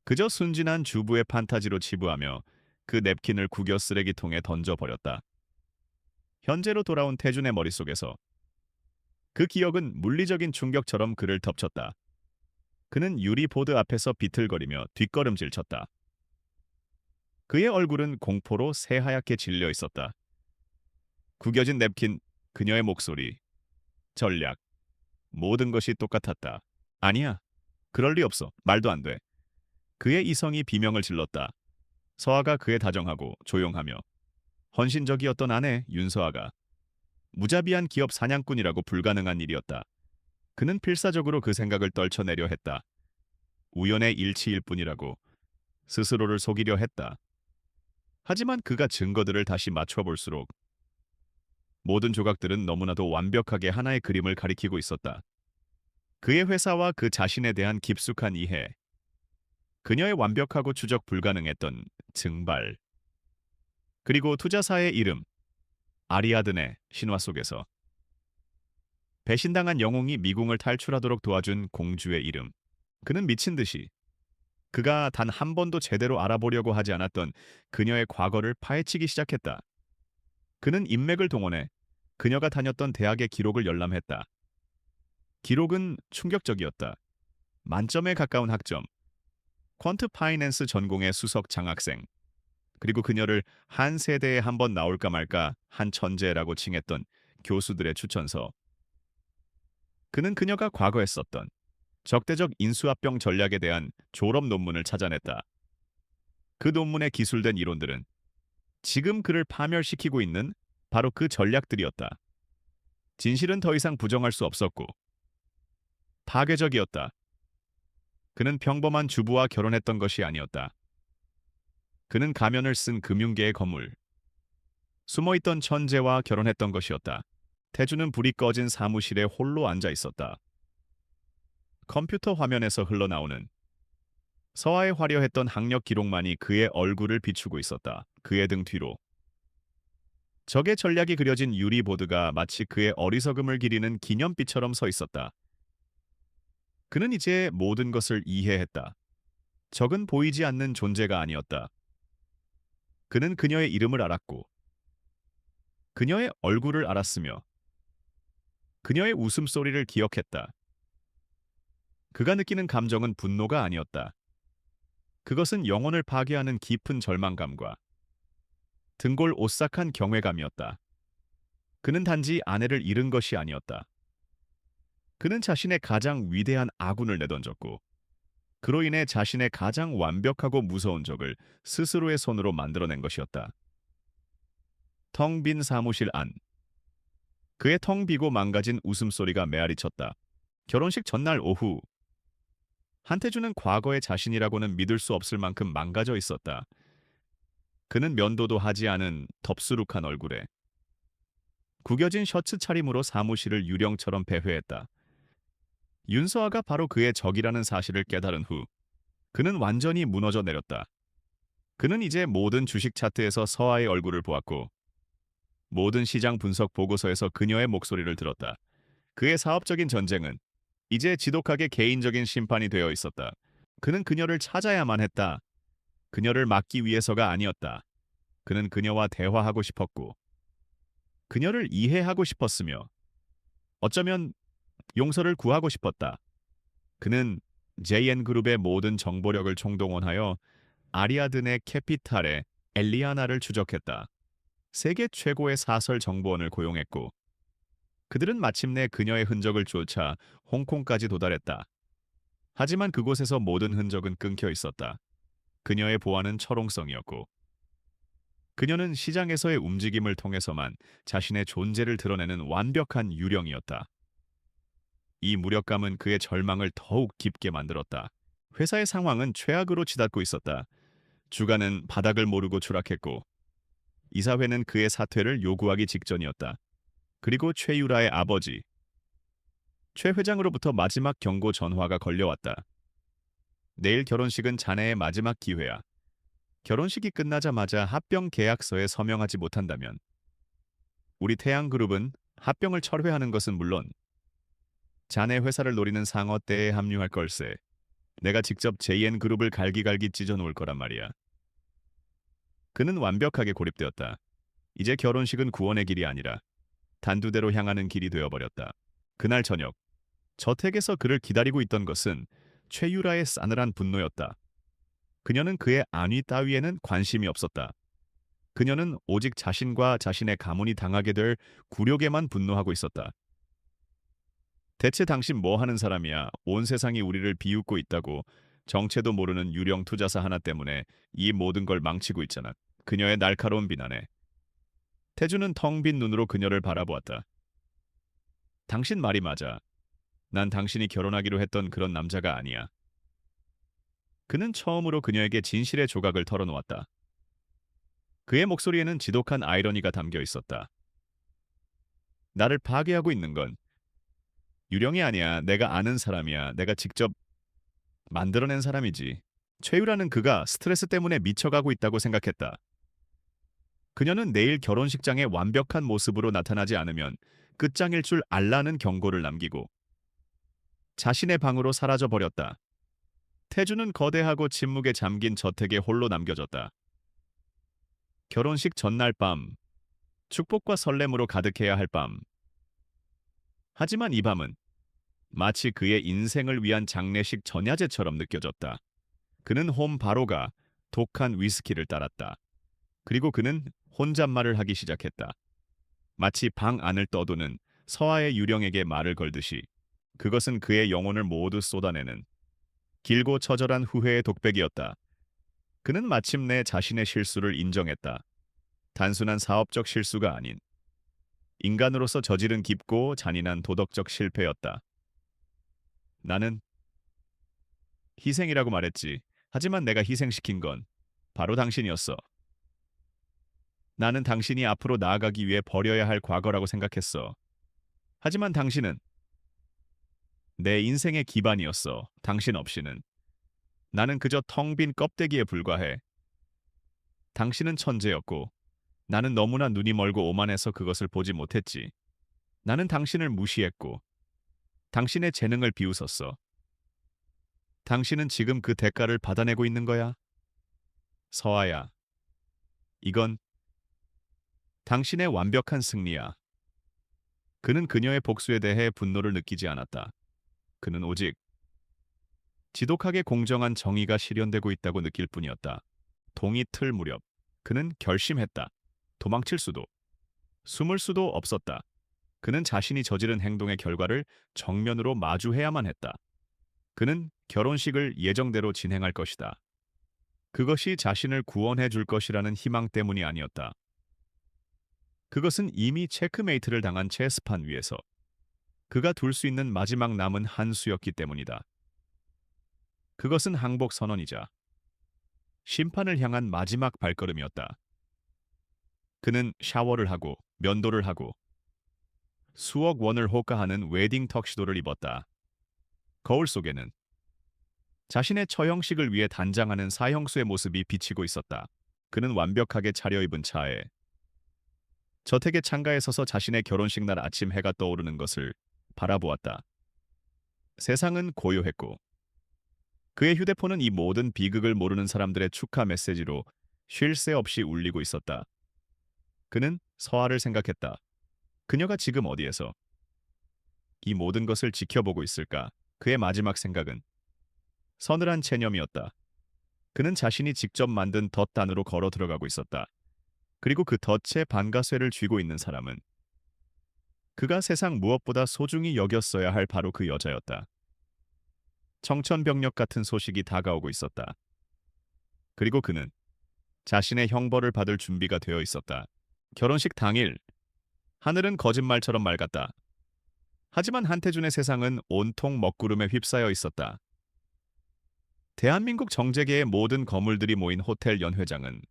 그저 순진한 주부의 판타지로 치부하며 그 냅킨을 구겨 쓰레기통에 던져버렸다. 현재로 돌아온 태준의 머릿속에서 그 기억은 물리적인 충격처럼 그를 덮쳤다. 그는 유리보드 앞에서 비틀거리며 뒷걸음질 쳤다. 그의 얼굴은 공포로 새하얗게 질려 있었다. 구겨진 냅킨, 그녀의 목소리, 전략, 모든 것이 똑같았다. 아니야, 그럴 리 없어. 말도 안 돼. 그의 이성이 비명을 질렀다. 서아가 그의 다정하고 조용하며 헌신적이었던 아내 윤서아가 무자비한 기업 사냥꾼이라고 불가능한 일이었다. 그는 필사적으로 그 생각을 떨쳐내려 했다. 우연의 일치일 뿐이라고 스스로를 속이려 했다. 하지만 그가 증거들을 다시 맞춰볼수록 모든 조각들은 너무나도 완벽하게 하나의 그림을 가리키고 있었다. 그의 회사와 그 자신에 대한 깊숙한 이해, 그녀의 완벽하고 추적 불가능했던 증발, 그리고 투자사의 이름, 아리아드네 신화 속에서 배신당한 영웅이 미궁을 탈출하도록 도와준 공주의 이름. 그는 미친 듯이 그가 단 한 번도 제대로 알아보려고 하지 않았던 그녀의 과거를 파헤치기 시작했다. 그는 인맥을 동원해 그녀가 다녔던 대학의 기록을 열람했다. 기록은 충격적이었다. 만점에 가까운 학점, 퀀트 파이낸스 전공의 수석 장학생, 그리고 그녀를 한 세대에 한 번 나올까 말까 한 천재라고 칭했던 교수들의 추천서. 그는 그녀가 과거에 썼던 적대적 인수합병 전략에 대한 졸업 논문을 찾아냈다. 그 논문에 기술된 이론들은 지금 그를 파멸시키고 있는 바로 그 전략들이었다. 진실은 더 이상 부정할 수 없었고 파괴적이었다. 그는 평범한 주부와 결혼했던 것이 아니었다. 그는 가면을 쓴 금융계의 거물, 숨어있던 천재와 결혼했던 것이었다. 태주는 불이 꺼진 사무실에 홀로 앉아 있었다. 컴퓨터 화면에서 흘러나오는 서아의 화려했던 학력 기록만이 그의 얼굴을 비추고 있었다. 그의 등 뒤로 적의 전략이 그려진 유리보드가 마치 그의 어리석음을 기리는 기념비처럼 서 있었다. 그는 이제 모든 것을 이해했다. 적은 보이지 않는 존재가 아니었다. 그는 그녀의 이름을 알았고, 그녀의 얼굴을 알았으며, 그녀의 웃음소리를 기억했다. 그가 느끼는 감정은 분노가 아니었다. 그것은 영혼을 파괴하는 깊은 절망감과 등골 오싹한 경외감이었다. 그는 단지 아내를 잃은 것이 아니었다. 그는 자신의 가장 위대한 아군을 내던졌고, 그로 인해 자신의 가장 완벽하고 무서운 적을 스스로의 손으로 만들어낸 것이었다. 텅 빈 사무실 안. 그의 텅 비고 망가진 웃음소리가 메아리쳤다. 결혼식 전날 오후, 한태주는 과거의 자신이라고는 믿을 수 없을 만큼 망가져 있었다. 그는 면도도 하지 않은 덥수룩한 얼굴에 구겨진 셔츠 차림으로 사무실을 유령처럼 배회했다. 윤서아가 바로 그의 적이라는 사실을 깨달은 후 그는 완전히 무너져 내렸다. 그는 이제 모든 주식 차트에서 서아의 얼굴을 보았고 모든 시장 분석 보고서에서 그녀의 목소리를 들었다. 그의 사업적인 전쟁은 이제 지독하게 개인적인 심판이 되어 있었다. 그는 그녀를 찾아야만 했다. 그녀를 막기 위해서가 아니었다. 그는 그녀와 대화하고 싶었고 그녀를 이해하고 싶었으며 어쩌면 용서를 구하고 싶었다. 그는 JN그룹의 모든 정보력을 총동원하여 아리아드네 캐피탈의 엘리아나를 추적했다. 세계 최고의 사설 정보원을 고용했고 그들은 마침내 그녀의 흔적을 쫓아 홍콩까지 도달했다. 하지만 그곳에서 모든 흔적은 끊겨 있었다. 그녀의 보안은 철옹성이었고 그녀는 시장에서의 움직임을 통해서만 자신의 존재를 드러내는 완벽한 유령이었다. 이 무력감은 그의 절망을 더욱 깊게 만들었다. 회사의 상황은 최악으로 치닫고 있었다. 주가는 바닥을 모르고 추락했고 이사회는 그의 사퇴를 요구하기 직전이었다. 그리고 최유라의 아버지, 최 회장으로부터 마지막 경고 전화가 걸려왔다. 내일 결혼식은 자네의 마지막 기회야. 결혼식이 끝나자마자 합병 계약서에 서명하지 못한다면 우리 태양그룹은 합병을 철회하는 것은 물론 자네 회사를 노리는 상어떼에 합류할 걸세. 내가 직접 JN그룹을 갈기갈기 찢어놓을 거란 말이야. 그는 완벽하게 고립되었다. 이제 결혼식은 구원의 길이 아니라 단두대로 향하는 길이 되어버렸다. 그날 저녁, 저택에서 그를 기다리고 있던 것은 최유라의 싸늘한 분노였다. 그녀는 그의 안위 따위에는 관심이 없었다. 그녀는 오직 자신과 자신의 가문이 당하게 될 굴욕에만 분노하고 있었다. 대체 당신 뭐 하는 사람이야? 온 세상이 우리를 비웃고 있다고 정체도 모르는 유령 투자사 하나 때문에 이 모든 걸 망치고 있잖아. 그녀의 날카로운 비난에 태주는 텅 빈 눈으로 그녀를 바라보았다. 당신 말이 맞아. 난 당신이 결혼하기로 했던 그런 남자가 아니야. 그는 처음으로 그녀에게 진실의 조각을 털어놓았다. 그의 목소리에는 지독한 아이러니가 담겨 있었다. 나를 파괴하고 있는 건 유령이 아니야. 내가 아는 사람이야. 내가 직접 만들어낸 사람이지. 최유라는 그가 스트레스 때문에 미쳐가고 있다고 생각했다. 그녀는 내일 결혼식장에 완벽한 모습으로 나타나지 않으면 끝장일 줄 알라는 경고를 남기고 자신의 방으로 사라져 버렸다. 태주는 거대하고 침묵에 잠긴 저택에 홀로 남겨졌다. 결혼식 전날 밤, 축복과 설렘으로 가득해야 할 밤. 하지만 이 밤은 마치 그의 인생을 위한 장례식 전야제처럼 느껴졌다. 그는 홈 바로가 독한 위스키를 따랐다. 그리고 그는 혼잣말을 하기 시작했다. 마치 방 안을 떠도는 서아의 유령에게 말을 걸듯이 그것은 그의 영혼을 모두 쏟아내는 길고 처절한 후회의 독백이었다. 그는 마침내 자신의 실수를 인정했다. 단순한 사업적 실수가 아닌 인간으로서 저지른 깊고 잔인한 도덕적 실패였다. 나는 희생이라고 말했지. 하지만 내가 희생시킨 건 바로 당신이었어. 나는 당신이 앞으로 나아가기 위해 버려야 할 과거라고 생각했어. 하지만 당신은 내 인생의 기반이었어. 당신 없이는. 나는 그저 텅 빈 껍데기에 불과해. 당신은 천재였고 나는 너무나 눈이 멀고 오만해서 그것을 보지 못했지. 나는 당신을 무시했고 당신의 재능을 비웃었어. 당신은 지금 그 대가를 받아내고 있는 거야. 서아야, 이건 당신의 완벽한 승리야. 그는 그녀의 복수에 대해 분노를 느끼지 않았다. 그는 오직 지독하게 공정한 정의가 실현되고 있다고 느낄 뿐이었다. 동이 틀 무렵 그는 결심했다. 도망칠 수도, 숨을 수도 없었다. 그는 자신이 저지른 행동의 결과를 정면으로 마주해야만 했다. 그는 결혼식을 예정대로 진행할 것이다. 그것이 자신을 구원해 줄 것이라는 희망 때문이 아니었다. 그것은 이미 체크메이트를 당한 체스판 위에서 그가 둘 수 있는 마지막 남은 한 수였기 때문이다. 그것은 항복 선언이자 심판을 향한 마지막 발걸음이었다. 그는 샤워를 하고 면도를 하고 수억 원을 호가하는 웨딩 턱시도를 입었다. 거울 속에는 자신의 처형식을 위해 단장하는 사형수의 모습이 비치고 있었다. 그는 완벽하게 차려입은 차에 저택의 창가에 서서 자신의 결혼식 날 아침 해가 떠오르는 것을 바라보았다. 세상은 고요했고 그의 휴대폰은 이 모든 비극을 모르는 사람들의 축하 메시지로 쉴 새 없이 울리고 있었다. 그는 서아를 생각했다. 그녀가 지금 어디에서 이 모든 것을 지켜보고 있을까? 그의 마지막 생각은 서늘한 체념이었다. 그는 자신이 직접 만든 덫 안으로 걸어 들어가고 있었다. 그리고 그 덫에 반가쇠를 쥐고 있는 사람은 그가 세상 무엇보다 소중히 여겼어야 할 바로 그 여자였다. 청천벽력 같은 소식이 다가오고 있었다. 그리고 그는 자신의 형벌을 받을 준비가 되어 있었다. 결혼식 당일, 하늘은 거짓말처럼 맑았다. 하지만 한태준의 세상은 온통 먹구름에 휩싸여 있었다. 대한민국 정재계의 모든 거물들이 모인 호텔 연회장은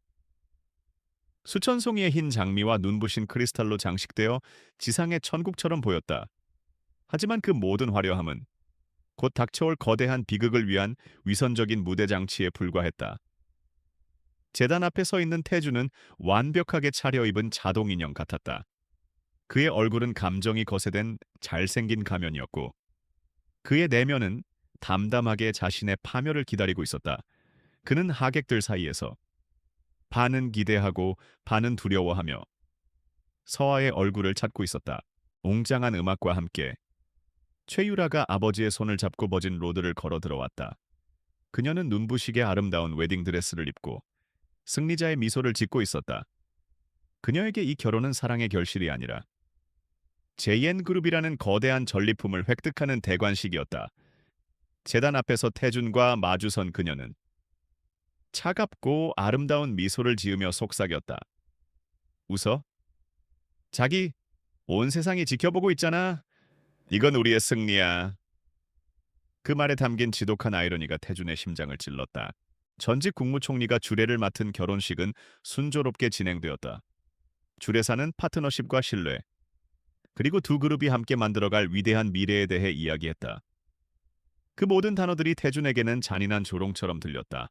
수천 송이의 흰 장미와 눈부신 크리스탈로 장식되어 지상의 천국처럼 보였다. 하지만 그 모든 화려함은 곧 닥쳐올 거대한 비극을 위한 위선적인 무대 장치에 불과했다. 재단 앞에 서 있는 태주는 완벽하게 차려입은 자동 인형 같았다. 그의 얼굴은 감정이 거세된 잘생긴 가면이었고 그의 내면은 담담하게 자신의 파멸을 기다리고 있었다. 그는 하객들 사이에서 반은 기대하고 반은 두려워하며 서아의 얼굴을 찾고 있었다. 웅장한 음악과 함께 최유라가 아버지의 손을 잡고 버진 로드를 걸어 들어왔다. 그녀는 눈부시게 아름다운 웨딩드레스를 입고 승리자의 미소를 짓고 있었다. 그녀에게 이 결혼은 사랑의 결실이 아니라 JN그룹이라는 거대한 전리품을 획득하는 대관식이었다. 재단 앞에서 태준과 마주선 그녀는 차갑고 아름다운 미소를 지으며 속삭였다. 웃어? 자기, 온 세상이 지켜보고 있잖아. 이건 우리의 승리야. 그 말에 담긴 지독한 아이러니가 태준의 심장을 찔렀다. 전직 국무총리가 주례를 맡은 결혼식은 순조롭게 진행되었다. 주례사는 파트너십과 신뢰, 그리고 두 그룹이 함께 만들어갈 위대한 미래에 대해 이야기했다. 그 모든 단어들이 태준에게는 잔인한 조롱처럼 들렸다.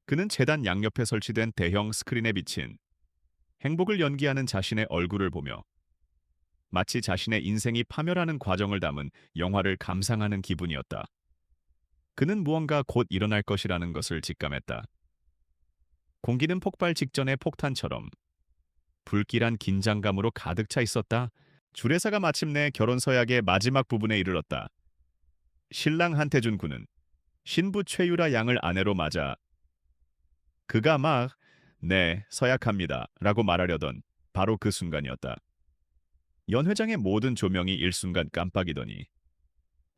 그는 재단 양옆에 설치된 대형 스크린에 비친 행복을 연기하는 자신의 얼굴을 보며 마치 자신의 인생이 파멸하는 과정을 담은 영화를 감상하는 기분이었다. 그는 무언가 곧 일어날 것이라는 것을 직감했다. 공기는 폭발 직전의 폭탄처럼 불길한 긴장감으로 가득 차 있었다. 주례사가 마침내 결혼 서약의 마지막 부분에 이르렀다. 신랑 한태준 군은 신부 최유라 양을 아내로 맞아 그가 막 "네, 서약합니다" 라고 말하려던 바로 그 순간이었다. 연회장의 모든 조명이 일순간 깜빡이더니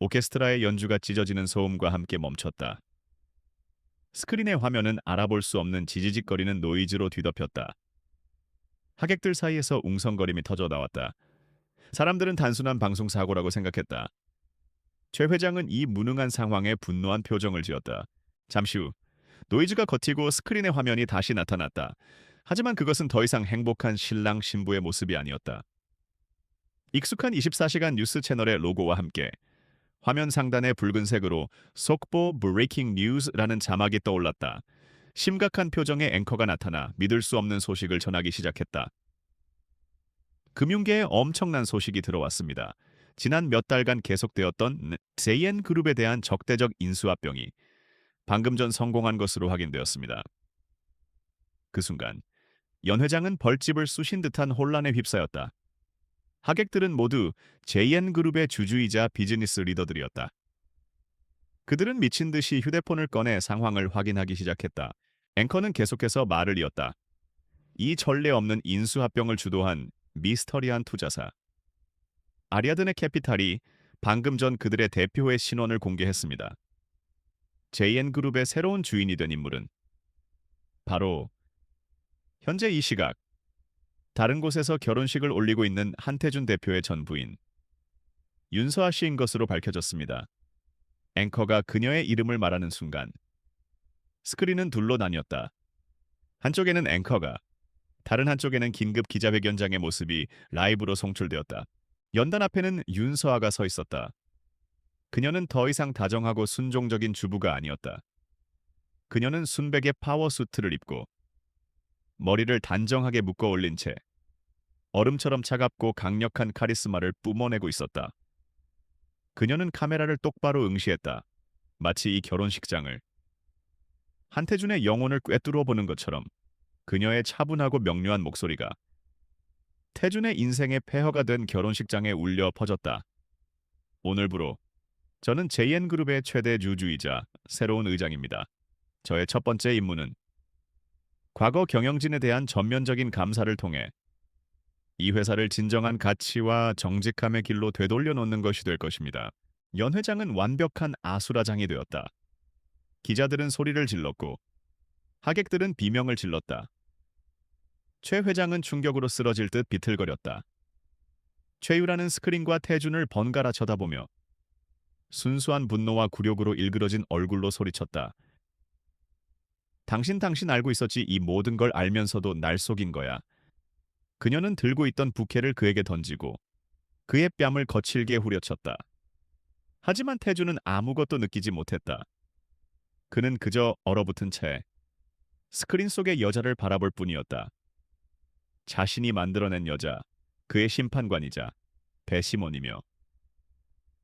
오케스트라의 연주가 찢어지는 소음과 함께 멈췄다. 스크린의 화면은 알아볼 수 없는 지지직거리는 노이즈로 뒤덮였다. 하객들 사이에서 웅성거림이 터져 나왔다. 사람들은 단순한 방송사고라고 생각했다. 최 회장은 이 무능한 상황에 분노한 표정을 지었다. 잠시 후 노이즈가 걷히고 스크린의 화면이 다시 나타났다. 하지만 그것은 더 이상 행복한 신랑 신부의 모습이 아니었다. 익숙한 24시간 뉴스 채널의 로고와 함께 화면 상단의 붉은색으로 속보 브레이킹 뉴스라는 자막이 떠올랐다. 심각한 표정의 앵커가 나타나 믿을 수 없는 소식을 전하기 시작했다. 금융계에 엄청난 소식이 들어왔습니다. 지난 몇 달간 계속되었던 JN그룹에 대한 적대적 인수합병이 방금 전 성공한 것으로 확인되었습니다. 그 순간 연 회장은 벌집을 쑤신 듯한 혼란에 휩싸였다. 하객들은 모두 JN그룹의 주주이자 비즈니스 리더들이었다. 그들은 미친 듯이 휴대폰을 꺼내 상황을 확인하기 시작했다. 앵커는 계속해서 말을 이었다. 이 전례 없는 인수합병을 주도한 미스터리한 투자사 아리아드네 캐피탈이 방금 전 그들의 대표의 신원을 공개했습니다. JN그룹의 새로운 주인이 된 인물은 바로 현재 이 시각 다른 곳에서 결혼식을 올리고 있는 한태준 대표의 전 부인 윤서아 씨인 것으로 밝혀졌습니다. 앵커가 그녀의 이름을 말하는 순간 스크린은 둘로 나뉘었다. 한쪽에는 앵커가, 다른 한쪽에는 긴급 기자회견장의 모습이 라이브로 송출되었다. 연단 앞에는 윤서아가 서 있었다. 그녀는 더 이상 다정하고 순종적인 주부가 아니었다. 그녀는 순백의 파워수트를 입고 머리를 단정하게 묶어 올린 채 얼음처럼 차갑고 강력한 카리스마를 뿜어내고 있었다. 그녀는 카메라를 똑바로 응시했다. 마치 이 결혼식장을 한태준의 영혼을 꿰뚫어 보는 것처럼. 그녀의 차분하고 명료한 목소리가 태준의 인생의 폐허가 된 결혼식장에 울려 퍼졌다. 오늘부로 저는 JN그룹의 최대 주주이자 새로운 의장입니다. 저의 첫 번째 임무는 과거 경영진에 대한 전면적인 감사를 통해 이 회사를 진정한 가치와 정직함의 길로 되돌려 놓는 것이 될 것입니다. 연 회장은 완벽한 아수라장이 되었다. 기자들은 소리를 질렀고 하객들은 비명을 질렀다. 최 회장은 충격으로 쓰러질 듯 비틀거렸다. 최유라는 스크린과 태준을 번갈아 쳐다보며 순수한 분노와 굴욕으로 일그러진 얼굴로 소리쳤다. 당신 알고 있었지. 이 모든 걸 알면서도 날 속인 거야. 그녀는 들고 있던 부케를 그에게 던지고 그의 뺨을 거칠게 후려쳤다. 하지만 태준은 아무것도 느끼지 못했다. 그는 그저 얼어붙은 채 스크린 속의 여자를 바라볼 뿐이었다. 자신이 만들어낸 여자, 그의 심판관이자 배심원이며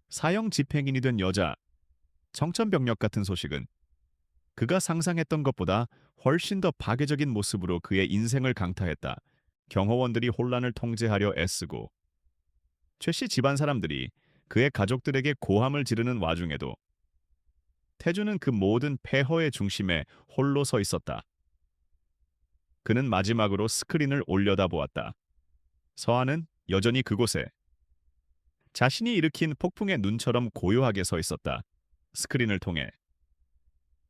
사형 집행인이 된 여자, 청천벽력 같은 소식은 그가 상상했던 것보다 훨씬 더 파괴적인 모습으로 그의 인생을 강타했다. 경호원들이 혼란을 통제하려 애쓰고 최씨 집안 사람들이 그의 가족들에게 고함을 지르는 와중에도 태준은 그 모든 폐허의 중심에 홀로 서 있었다. 그는 마지막으로 스크린을 올려다보았다. 서아는 여전히 그곳에 자신이 일으킨 폭풍의 눈처럼 고요하게 서 있었다. 스크린을 통해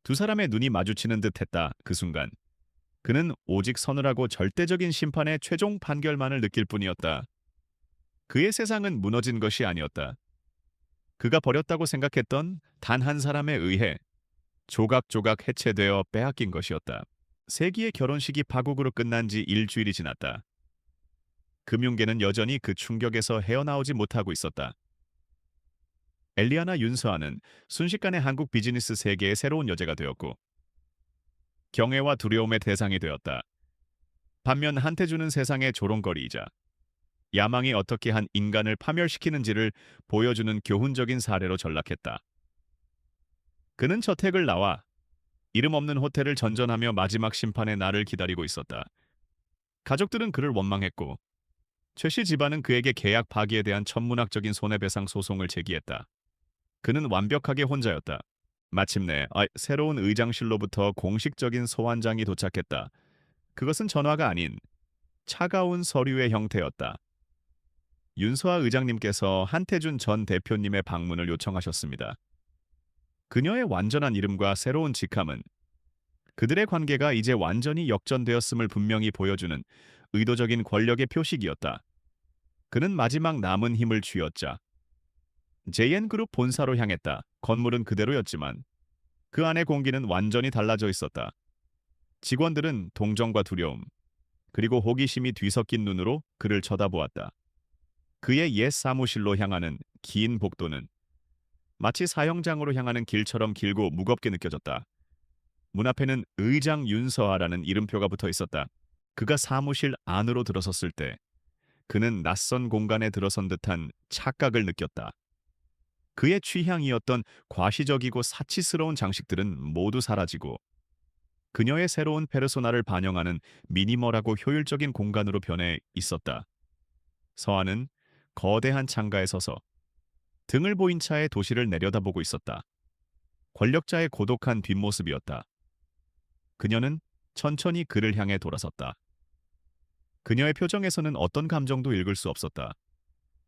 두 사람의 눈이 마주치는 듯했다. 그 순간 그는 오직 서늘하고 절대적인 심판의 최종 판결만을 느낄 뿐이었다. 그의 세상은 무너진 것이 아니었다. 그가 버렸다고 생각했던 단 한 사람에 의해 조각조각 해체되어 빼앗긴 것이었다. 세기의 결혼식이 파국으로 끝난 지 일주일이 지났다. 금융계는 여전히 그 충격에서 헤어나오지 못하고 있었다. 엘리아나 윤서아는 순식간에 한국 비즈니스 세계의 새로운 여제가 되었고 경애와 두려움의 대상이 되었다. 반면 한태준은 세상의 조롱거리이자 야망이 어떻게 한 인간을 파멸시키는지를 보여주는 교훈적인 사례로 전락했다. 그는 저택을 나와 이름 없는 호텔을 전전하며 마지막 심판의 날을 기다리고 있었다. 가족들은 그를 원망했고 최씨 집안은 그에게 계약 파기에 대한 천문학적인 손해배상 소송을 제기했다. 그는 완벽하게 혼자였다. 마침내 새로운 의장실로부터 공식적인 소환장이 도착했다. 그것은 전화가 아닌 차가운 서류의 형태였다. 윤서아 의장님께서 한태준 전 대표님의 방문을 요청하셨습니다. 그녀의 완전한 이름과 새로운 직함은 그들의 관계가 이제 완전히 역전되었음을 분명히 보여주는 의도적인 권력의 표식이었다. 그는 마지막 남은 힘을 쥐었자 JN그룹 본사로 향했다. 건물은 그대로였지만 그 안의 공기는 완전히 달라져 있었다. 직원들은 동정과 두려움, 그리고 호기심이 뒤섞인 눈으로 그를 쳐다보았다. 그의 옛 사무실로 향하는 긴 복도는 마치 사형장으로 향하는 길처럼 길고 무겁게 느껴졌다. 문 앞에는 의장 윤서아라는 이름표가 붙어 있었다. 그가 사무실 안으로 들어섰을 때 그는 낯선 공간에 들어선 듯한 착각을 느꼈다. 그의 취향이었던 과시적이고 사치스러운 장식들은 모두 사라지고 그녀의 새로운 페르소나를 반영하는 미니멀하고 효율적인 공간으로 변해 있었다. 서한은 거대한 창가에 서서 등을 보인 차에 도시를 내려다보고 있었다. 권력자의 고독한 뒷모습이었다. 그녀는 천천히 그를 향해 돌아섰다. 그녀의 표정에서는 어떤 감정도 읽을 수 없었다.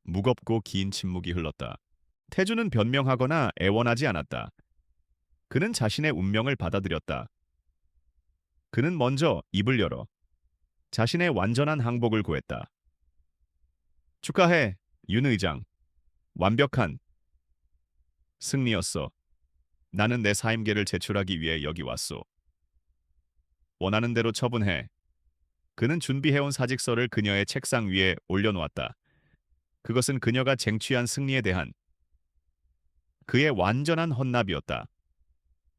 무겁고 긴 침묵이 흘렀다. 태주는 변명하거나 애원하지 않았다. 그는 자신의 운명을 받아들였다. 그는 먼저 입을 열어 자신의 완전한 항복을 고했다. 축하해, 윤 의장. 완벽한 승리였어. 나는 내 사임계를 제출하기 위해 여기 왔소. 원하는 대로 처분해. 그는 준비해온 사직서를 그녀의 책상 위에 올려놓았다. 그것은 그녀가 쟁취한 승리에 대한 그의 완전한 헌납이었다.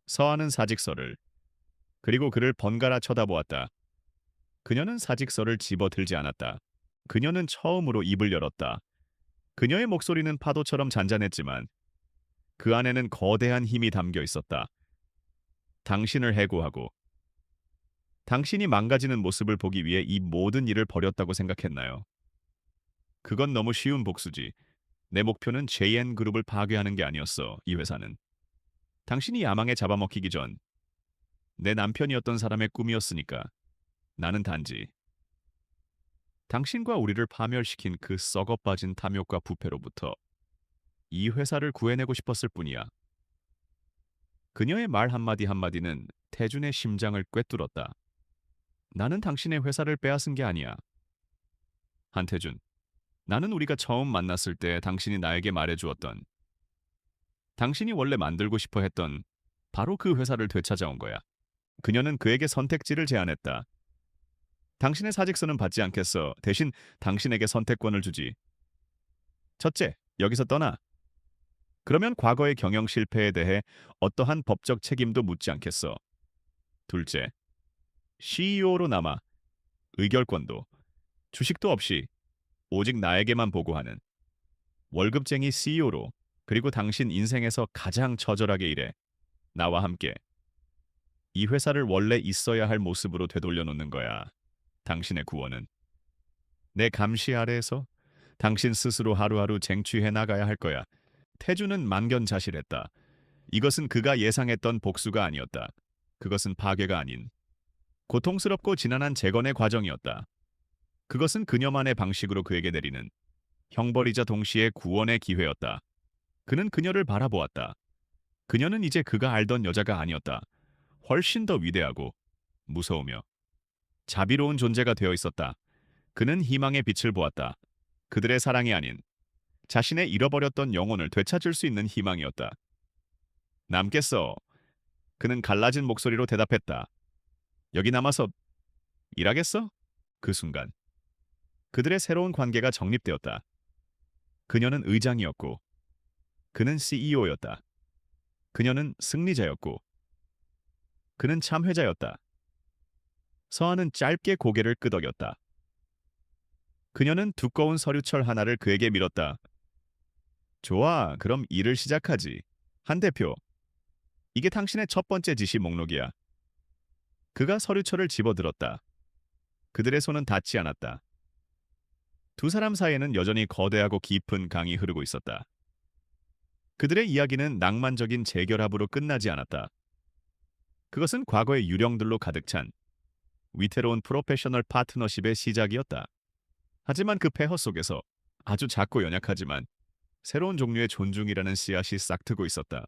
서하는 사직서를 그리고 그를 번갈아 쳐다보았다. 그녀는 사직서를 집어들지 않았다. 그녀는 처음으로 입을 열었다. 그녀의 목소리는 파도처럼 잔잔했지만 그 안에는 거대한 힘이 담겨 있었다. 당신을 해고하고 당신이 망가지는 모습을 보기 위해 이 모든 일을 벌였다고 생각했나요? 그건 너무 쉬운 복수지. 내 목표는 JN그룹을 파괴하는 게 아니었어, 이 회사는. 당신이 야망에 잡아먹히기 전 내 남편이었던 사람의 꿈이었으니까 나는 단지 당신과 우리를 파멸시킨 그 썩어빠진 탐욕과 부패로부터 이 회사를 구해내고 싶었을 뿐이야. 그녀의 말 한마디 한마디는 태준의 심장을 꿰뚫었다. 나는 당신의 회사를 빼앗은 게 아니야. 한태준, 나는 우리가 처음 만났을 때 당신이 나에게 말해주었던 당신이 원래 만들고 싶어 했던 바로 그 회사를 되찾아온 거야. 그녀는 그에게 선택지를 제안했다. 당신의 사직서는 받지 않겠어. 대신 당신에게 선택권을 주지. 첫째, 여기서 떠나. 그러면 과거의 경영 실패에 대해 어떠한 법적 책임도 묻지 않겠어. 둘째, CEO로 남아 의결권도 주식도 없이 오직 나에게만 보고하는 월급쟁이 CEO로 그리고 당신 인생에서 가장 처절하게 일해 나와 함께 이 회사를 원래 있어야 할 모습으로 되돌려 놓는 거야. 당신의 구원은 내 감시 아래에서 당신 스스로 하루하루 쟁취해 나가야 할 거야. 태주는 만견자실했다. 이것은 그가 예상했던 복수가 아니었다. 그것은 파괴가 아닌 고통스럽고 지난한 재건의 과정이었다. 그것은 그녀만의 방식으로 그에게 내리는 형벌이자 동시에 구원의 기회였다. 그는 그녀를 바라보았다. 그녀는 이제 그가 알던 여자가 아니었다. 훨씬 더 위대하고 무서우며 자비로운 존재가 되어 있었다. 그는 희망의 빛을 보았다. 그들의 사랑이 아닌 자신의 잃어버렸던 영혼을 되찾을 수 있는 희망이었다. 남겠어. 그는 갈라진 목소리로 대답했다. 여기 남아서 일하겠어? 그 순간 그들의 새로운 관계가 정립되었다. 그녀는 의장이었고 그는 CEO였다. 그녀는 승리자였고 그는 참회자였다. 서한은 짧게 고개를 끄덕였다. 그녀는 두꺼운 서류철 하나를 그에게 밀었다. 좋아, 그럼 일을 시작하지. 한 대표, 이게 당신의 첫 번째 지시 목록이야. 그가 서류철을 집어들었다. 그들의 손은 닿지 않았다. 두 사람 사이에는 여전히 거대하고 깊은 강이 흐르고 있었다. 그들의 이야기는 낭만적인 재결합으로 끝나지 않았다. 그것은 과거의 유령들로 가득 찬 위태로운 프로페셔널 파트너십의 시작이었다. 하지만 그 폐허 속에서 아주 작고 연약하지만 새로운 종류의 존중이라는 씨앗이 싹트고 있었다.